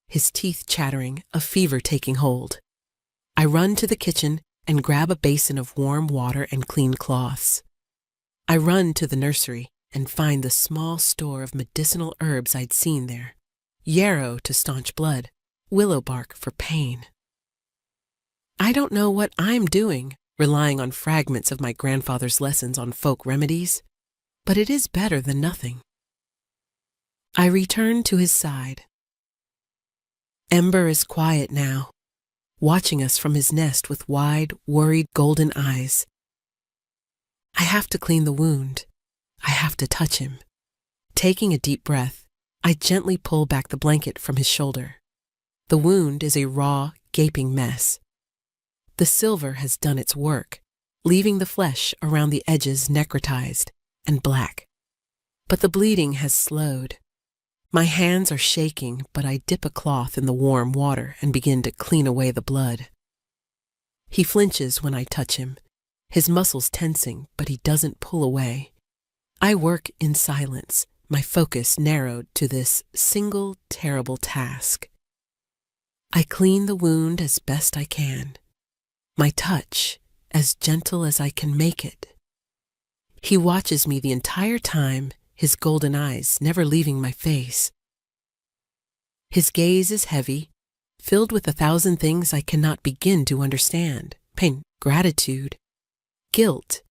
his teeth chattering, a fever taking hold. I run to the kitchen and grab a basin of warm water and clean cloths. I run to the nursery and find the small store of medicinal herbs I'd seen there. Yarrow to staunch blood, willow bark for pain. I don't know what I'm doing, relying on fragments of my grandfather's lessons on folk remedies, but it is better than nothing. I return to his side. Ember is quiet now, watching us from his nest with wide, worried golden eyes. I have to clean the wound. I have to touch him. Taking a deep breath, I gently pull back the blanket from his shoulder. The wound is a raw, gaping mess. The silver has done its work, leaving the flesh around the edges necrotized and black. But the bleeding has slowed. My hands are shaking, but I dip a cloth in the warm water and begin to clean away the blood. He flinches when I touch him, his muscles tensing, but he doesn't pull away. I work in silence, my focus narrowed to this single terrible task. I clean the wound as best I can, my touch as gentle as I can make it. He watches me the entire time, his golden eyes never leaving my face. His gaze is heavy, filled with 1,000 things I cannot begin to understand. Pain, gratitude, guilt.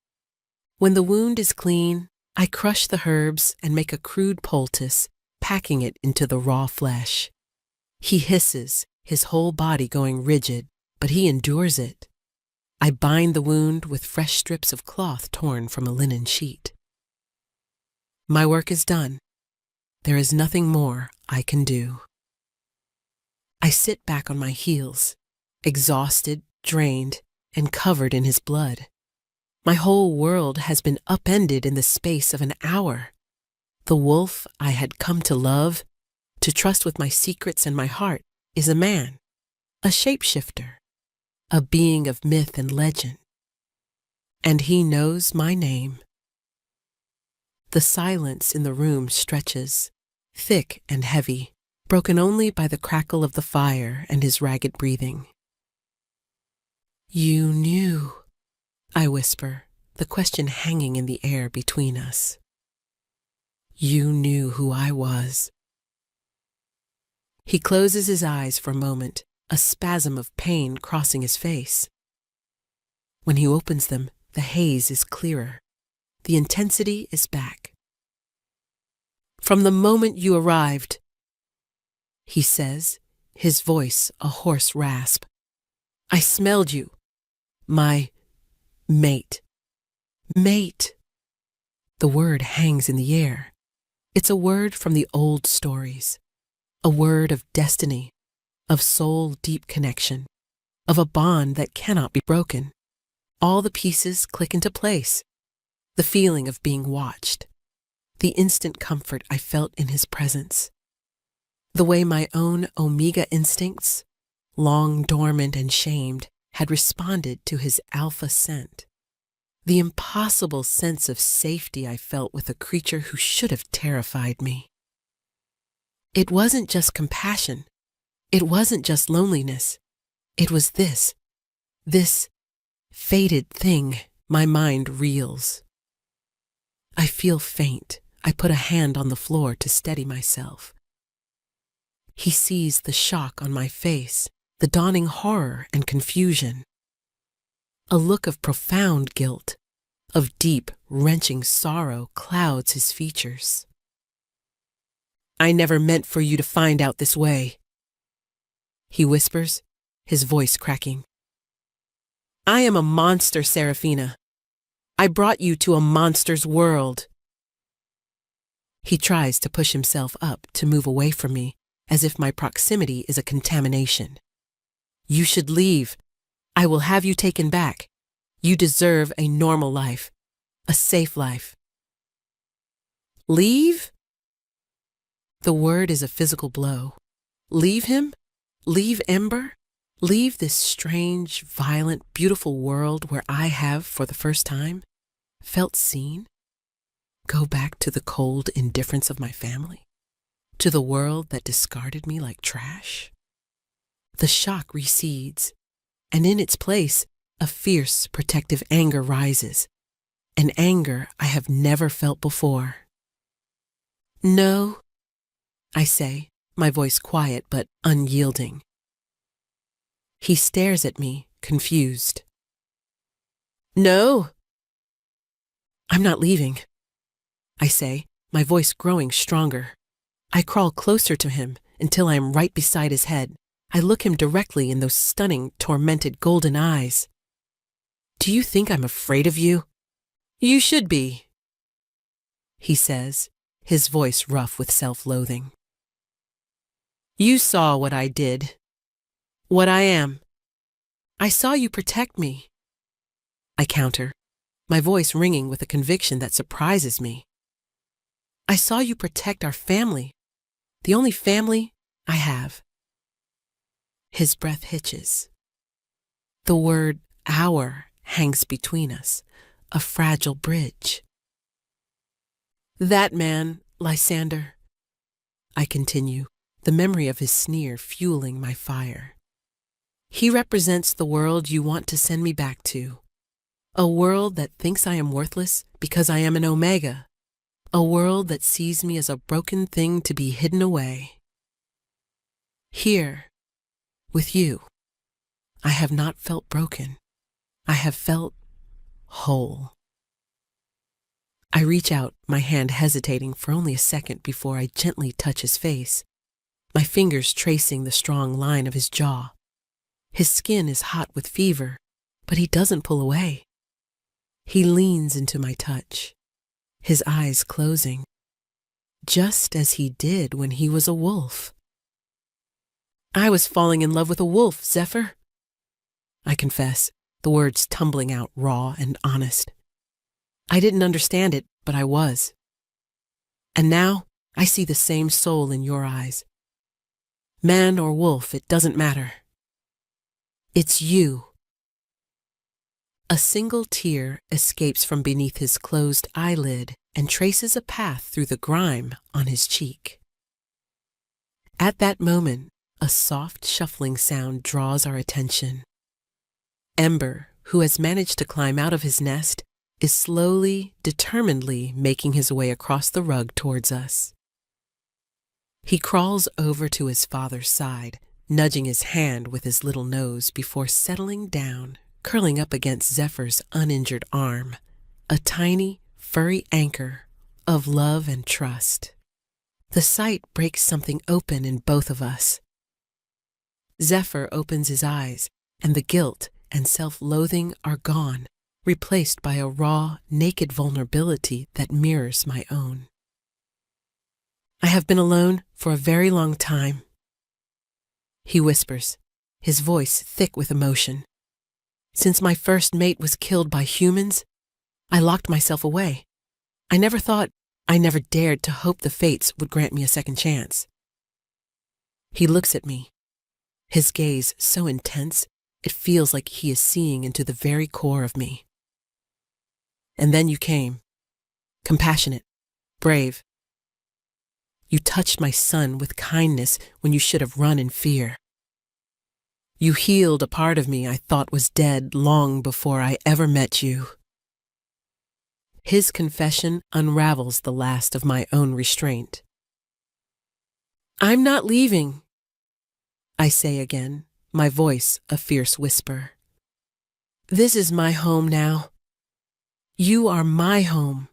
When the wound is clean, I crush the herbs and make a crude poultice, packing it into the raw flesh. He hisses, his whole body going rigid, but he endures it. I bind the wound with fresh strips of cloth torn from a linen sheet. My work is done. There is nothing more I can do. I sit back on my heels, exhausted, drained, and covered in his blood. My whole world has been upended in the space of an hour. The wolf I had come to love, to trust with my secrets and my heart, is a man, a shapeshifter, a being of myth and legend. And he knows my name. The silence in the room stretches, thick and heavy, broken only by the crackle of the fire and his ragged breathing. You knew, I whisper, the question hanging in the air between us. You knew who I was. He closes his eyes for a moment, a spasm of pain crossing his face. When he opens them, the haze is clearer. The intensity is back. From the moment you arrived, he says, his voice a hoarse rasp, I smelled you. My mate. Mate. The word hangs in the air. It's a word from the old stories, a word of destiny, of soul-deep connection, of a bond that cannot be broken. All the pieces click into place. The feeling of being watched, the instant comfort I felt in his presence, the way my own omega instincts, long dormant and shamed, had responded to his alpha scent, the impossible sense of safety I felt with a creature who should have terrified me. It wasn't just compassion. It wasn't just loneliness. It was this fated thing. My mind reels. I feel faint. I put a hand on the floor to steady myself. He sees the shock on my face, the dawning horror and confusion. A look of profound guilt, of deep, wrenching sorrow clouds his features. I never meant for you to find out this way, he whispers, his voice cracking. I am a monster, Seraphina. I brought you to a monster's world. He tries to push himself up to move away from me, as if my proximity is a contamination. You should leave. I will have you taken back. You deserve a normal life, a safe life. Leave? The word is a physical blow. Leave him? Leave Ember? Leave this strange, violent, beautiful world where I have, for the first time, felt seen? Go back to the cold indifference of my family? To the world that discarded me like trash? The shock recedes, and in its place, a fierce, protective anger rises, an anger I have never felt before. No, I say, my voice quiet but unyielding. He stares at me, confused. No, I'm not leaving, I say, my voice growing stronger. I crawl closer to him until I am right beside his head. I look him directly in those stunning, tormented golden eyes. Do you think I'm afraid of you? You should be, he says, his voice rough with self-loathing. You saw what I did, what I am. I saw you protect me, I counter, my voice ringing with a conviction that surprises me. I saw you protect our family, the only family I have. His breath hitches. The word our hangs between us, a fragile bridge. That man, Lysander, I continue, the memory of his sneer fueling my fire. He represents the world you want to send me back to. A world that thinks I am worthless because I am an omega. A world that sees me as a broken thing to be hidden away. Here, with you, I have not felt broken. I have felt whole. I reach out, my hand hesitating for only a second before I gently touch his face, my fingers tracing the strong line of his jaw. His skin is hot with fever, but he doesn't pull away. He leans into my touch, his eyes closing, just as he did when he was a wolf. I was falling in love with a wolf, Zephyr, I confess, the words tumbling out raw and honest. I didn't understand it, but I was. And now I see the same soul in your eyes. Man or wolf, it doesn't matter. It's you. A single tear escapes from beneath his closed eyelid and traces a path through the grime on his cheek. At that moment, a soft shuffling sound draws our attention. Ember, who has managed to climb out of his nest, is slowly, determinedly making his way across the rug towards us. He crawls over to his father's side, nudging his hand with his little nose before settling down, curling up against Zephyr's uninjured arm, a tiny, furry anchor of love and trust. The sight breaks something open in both of us. Zephyr opens his eyes, and the guilt and self-loathing are gone, replaced by a raw, naked vulnerability that mirrors my own. I have been alone for a very long time, he whispers, his voice thick with emotion. Since my first mate was killed by humans, I locked myself away. I never dared to hope the fates would grant me a second chance. He looks at me, his gaze so intense it feels like he is seeing into the very core of me. And then you came, compassionate, brave. You touched my son with kindness when you should have run in fear. You healed a part of me I thought was dead long before I ever met you. His confession unravels the last of my own restraint. I'm not leaving, I say again, my voice a fierce whisper. This is my home now. You are my home.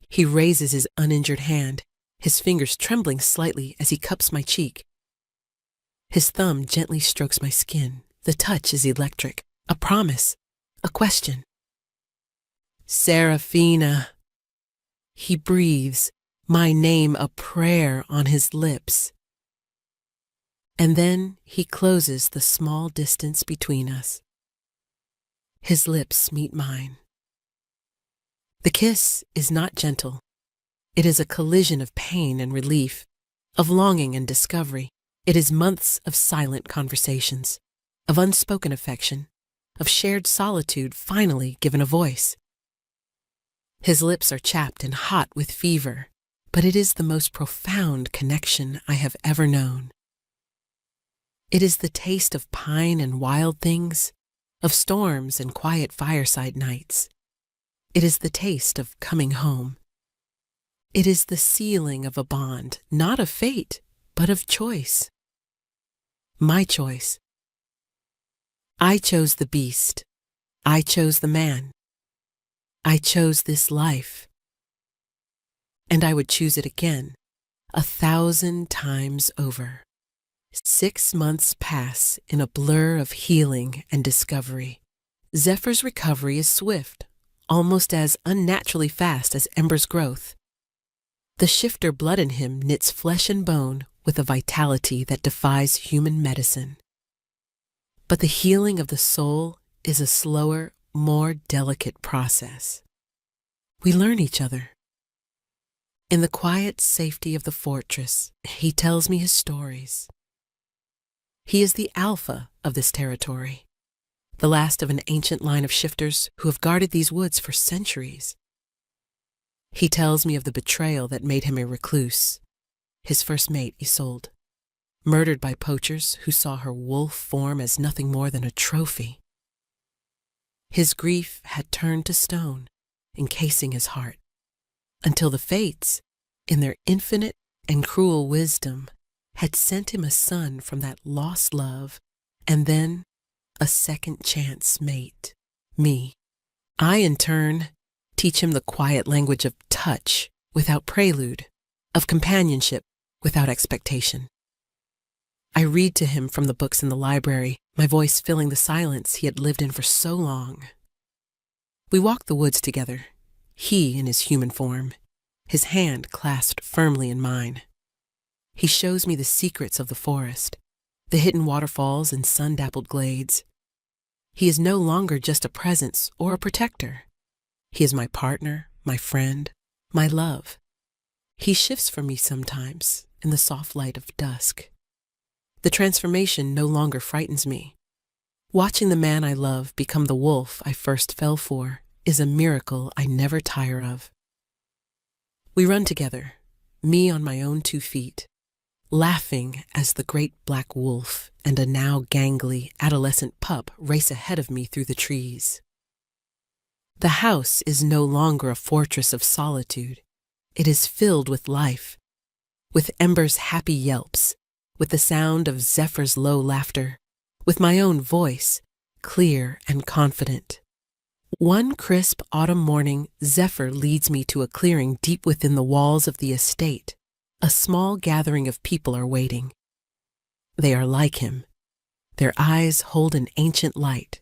He raises his uninjured hand, his fingers trembling slightly as he cups my cheek. His thumb gently strokes my skin. The touch is electric, a promise, a question. Seraphina. He breathes, my name a prayer on his lips. And then he closes the small distance between us. His lips meet mine. The kiss is not gentle. It is a collision of pain and relief, of longing and discovery. It is months of silent conversations, of unspoken affection, of shared solitude finally given a voice. His lips are chapped and hot with fever, but it is the most profound connection I have ever known. It is the taste of pine and wild things, of storms and quiet fireside nights. It is the taste of coming home. It is the sealing of a bond, not of fate, but of choice. My choice. I chose the beast. I chose the man. I chose this life. And I would choose it again, 1,000 times over. 6 months pass in a blur of healing and discovery. Zephyr's recovery is swift, almost as unnaturally fast as Ember's growth. The shifter blood in him knits flesh and bone with a vitality that defies human medicine. But the healing of the soul is a slower, more delicate process. We learn each other. In the quiet safety of the fortress, he tells me his stories. He is the alpha of this territory, the last of an ancient line of shifters who have guarded these woods for centuries. He tells me of the betrayal that made him a recluse. His first mate, Isolde, murdered by poachers who saw her wolf form as nothing more than a trophy. His grief had turned to stone, encasing his heart, until the fates, in their infinite and cruel wisdom, had sent him a son from that lost love, and then a second chance mate, me. I, in turn, teach him the quiet language of touch without prelude, of companionship without expectation. I read to him from the books in the library, my voice filling the silence he had lived in for so long. We walk the woods together, he in his human form, his hand clasped firmly in mine. He shows me the secrets of the forest, the hidden waterfalls and sun-dappled glades. He is no longer just a presence or a protector. He is my partner, my friend, my love. He shifts from me sometimes in the soft light of dusk. The transformation no longer frightens me. Watching the man I love become the wolf I first fell for is a miracle I never tire of. We run together, me on my own 2 feet, laughing as the great black wolf and a now gangly adolescent pup race ahead of me through the trees. The house is no longer a fortress of solitude. It is filled with life, with Ember's happy yelps, with the sound of Zephyr's low laughter, with my own voice, clear and confident. One crisp autumn morning, Zephyr leads me to a clearing deep within the walls of the estate. A small gathering of people are waiting. They are like him. Their eyes hold an ancient light.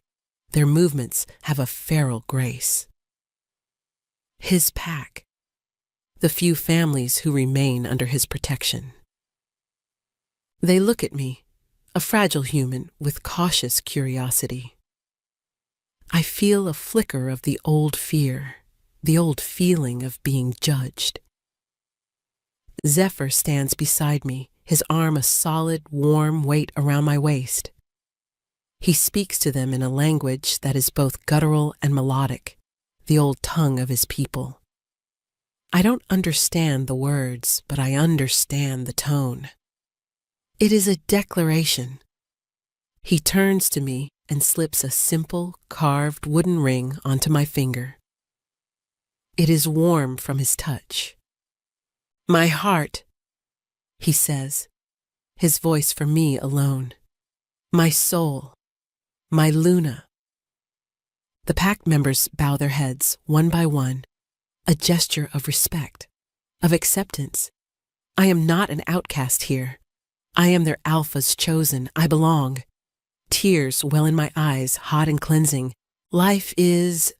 Their movements have a feral grace. His pack, the few families who remain under his protection. They look at me, a fragile human with cautious curiosity. I feel a flicker of the old fear, the old feeling of being judged. Zephyr stands beside me, his arm a solid, warm weight around my waist. He speaks to them in a language that is both guttural and melodic, the old tongue of his people. I don't understand the words, but I understand the tone. It is a declaration. He turns to me and slips a simple, carved wooden ring onto my finger. It is warm from his touch. My heart, he says, his voice for me alone. My soul, my Luna. The pack members bow their heads one by one, a gesture of respect, of acceptance. I am not an outcast here. I am their alpha's chosen. I belong. Tears well in my eyes, hot and cleansing. Life is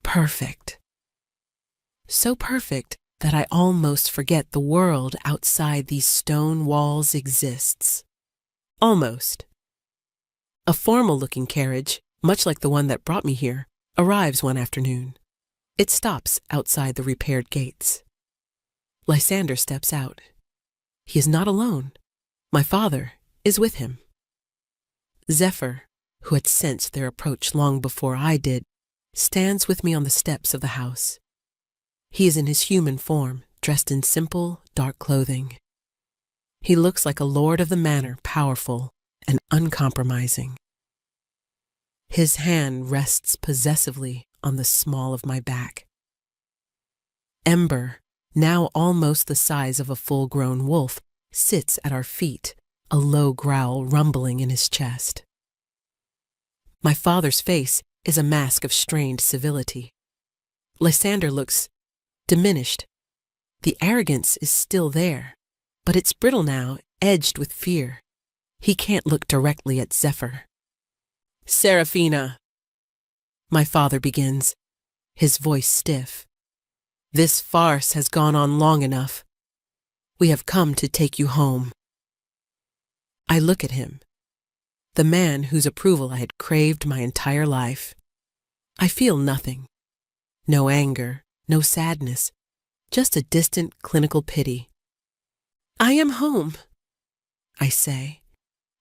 perfect. So perfect that I almost forget the world outside these stone walls exists. Almost. A formal-looking carriage, much like the one that brought me here, arrives one afternoon. It stops outside the repaired gates. Lysander steps out. He is not alone. My father is with him. Zephyr, who had sensed their approach long before I did, stands with me on the steps of the house. He is in his human form, dressed in simple, dark clothing. He looks like a lord of the manor, powerful and uncompromising. His hand rests possessively on the small of my back. Ember, now almost the size of a full-grown wolf, sits at our feet, a low growl rumbling in his chest. My father's face is a mask of strained civility. Lysander looks diminished. The arrogance is still there, but it's brittle now, edged with fear. He can't look directly at Zephyr. Seraphina, my father begins, his voice stiff. This farce has gone on long enough. We have come to take you home. I look at him, the man whose approval I had craved my entire life. I feel nothing. No anger, no sadness, just a distant clinical pity. I am home, I say,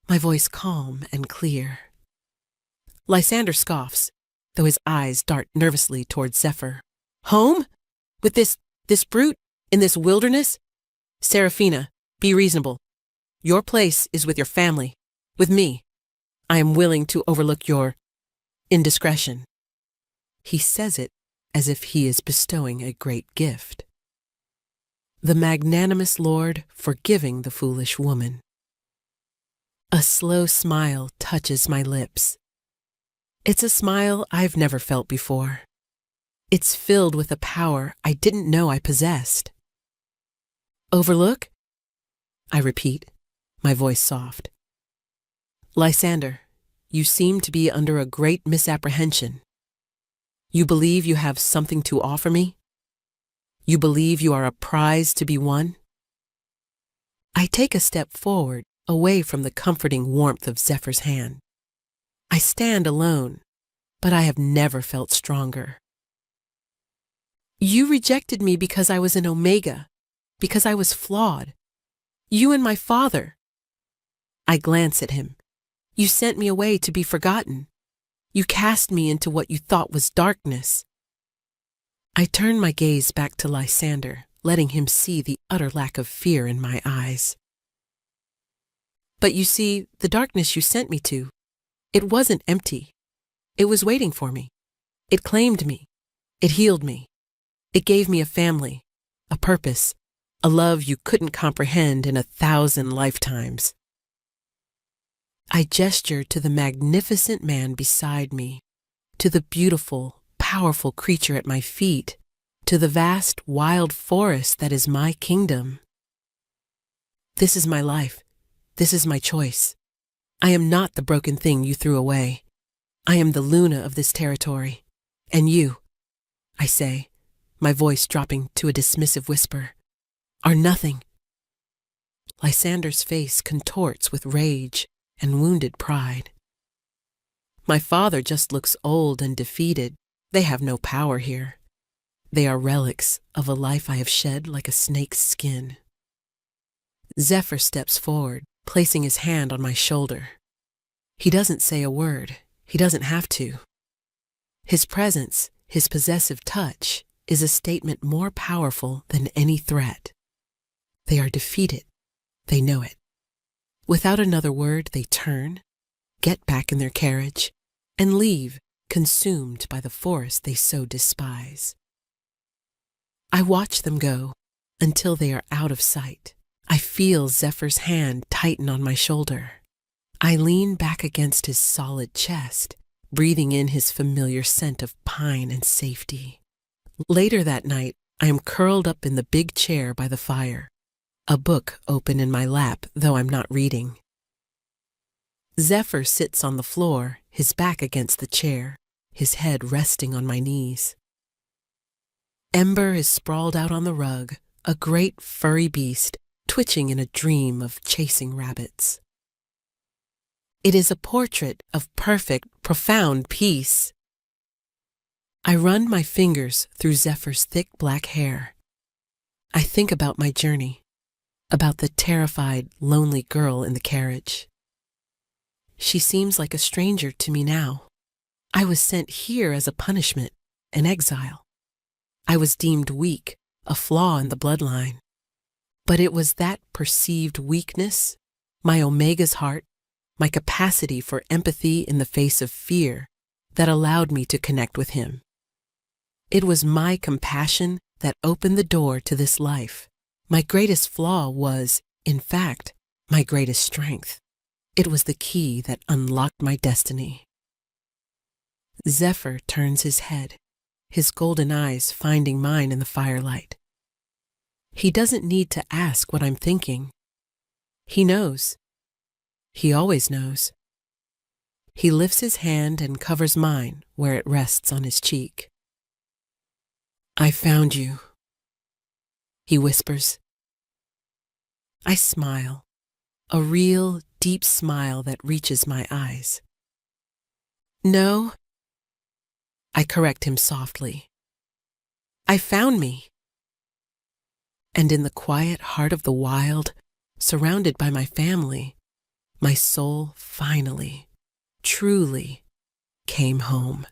my voice calm and clear. Lysander scoffs, though his eyes dart nervously toward Zephyr. Home? With this brute in this wilderness? Seraphina, be reasonable. Your place is with your family, with me. I am willing to overlook your indiscretion. He says it as if he is bestowing a great gift. The magnanimous Lord forgiving the foolish woman. A slow smile touches my lips. It's a smile I've never felt before. It's filled with a power I didn't know I possessed. Overlook? I repeat, my voice soft. Lysander, you seem to be under a great misapprehension. You believe you have something to offer me? You believe you are a prize to be won? I take a step forward, away from the comforting warmth of Zephyr's hand. I stand alone, but I have never felt stronger. You rejected me because I was an Omega, because I was flawed. You and my father. I glance at him. You sent me away to be forgotten. You cast me into what you thought was darkness. I turn my gaze back to Lysander, letting him see the utter lack of fear in my eyes. But you see, the darkness you sent me to, it wasn't empty. It was waiting for me. It claimed me. It healed me. It gave me a family, a purpose, a love you couldn't comprehend in 1,000 lifetimes. I gesture to the magnificent man beside me, to the beautiful, powerful creature at my feet, to the vast, wild forest that is my kingdom. This is my life. This is my choice. I am not the broken thing you threw away. I am the Luna of this territory. And you, I say, my voice dropping to a dismissive whisper, are nothing. Lysander's face contorts with rage and wounded pride. My father just looks old and defeated. They have no power here. They are relics of a life I have shed like a snake's skin. Zephyr steps forward, placing his hand on my shoulder. He doesn't say a word. He doesn't have to. His presence, his possessive touch, is a statement more powerful than any threat. They are defeated. They know it. Without another word, they turn, get back in their carriage, and leave, consumed by the forest they so despise. I watch them go until they are out of sight. I feel Zephyr's hand tighten on my shoulder. I lean back against his solid chest, breathing in his familiar scent of pine and safety. Later that night, I am curled up in the big chair by the fire, a book open in my lap, though I'm not reading. Zephyr sits on the floor, his back against the chair, his head resting on my knees. Ember is sprawled out on the rug, a great furry beast, twitching in a dream of chasing rabbits. It is a portrait of perfect, profound peace. I run my fingers through Zephyr's thick black hair. I think about my journey, about the terrified, lonely girl in the carriage. She seems like a stranger to me now. I was sent here as a punishment, an exile. I was deemed weak, a flaw in the bloodline. But it was that perceived weakness, my Omega's heart, my capacity for empathy in the face of fear, that allowed me to connect with him. It was my compassion that opened the door to this life. My greatest flaw was, in fact, my greatest strength. It was the key that unlocked my destiny. Zephyr turns his head, his golden eyes finding mine in the firelight. He doesn't need to ask what I'm thinking. He knows. He always knows. He lifts his hand and covers mine where it rests on his cheek. I found you, he whispers. I smile, a real, deep smile that reaches my eyes. No, I correct him softly. I found me. And in the quiet heart of the wild, surrounded by my family, my soul finally, truly came home.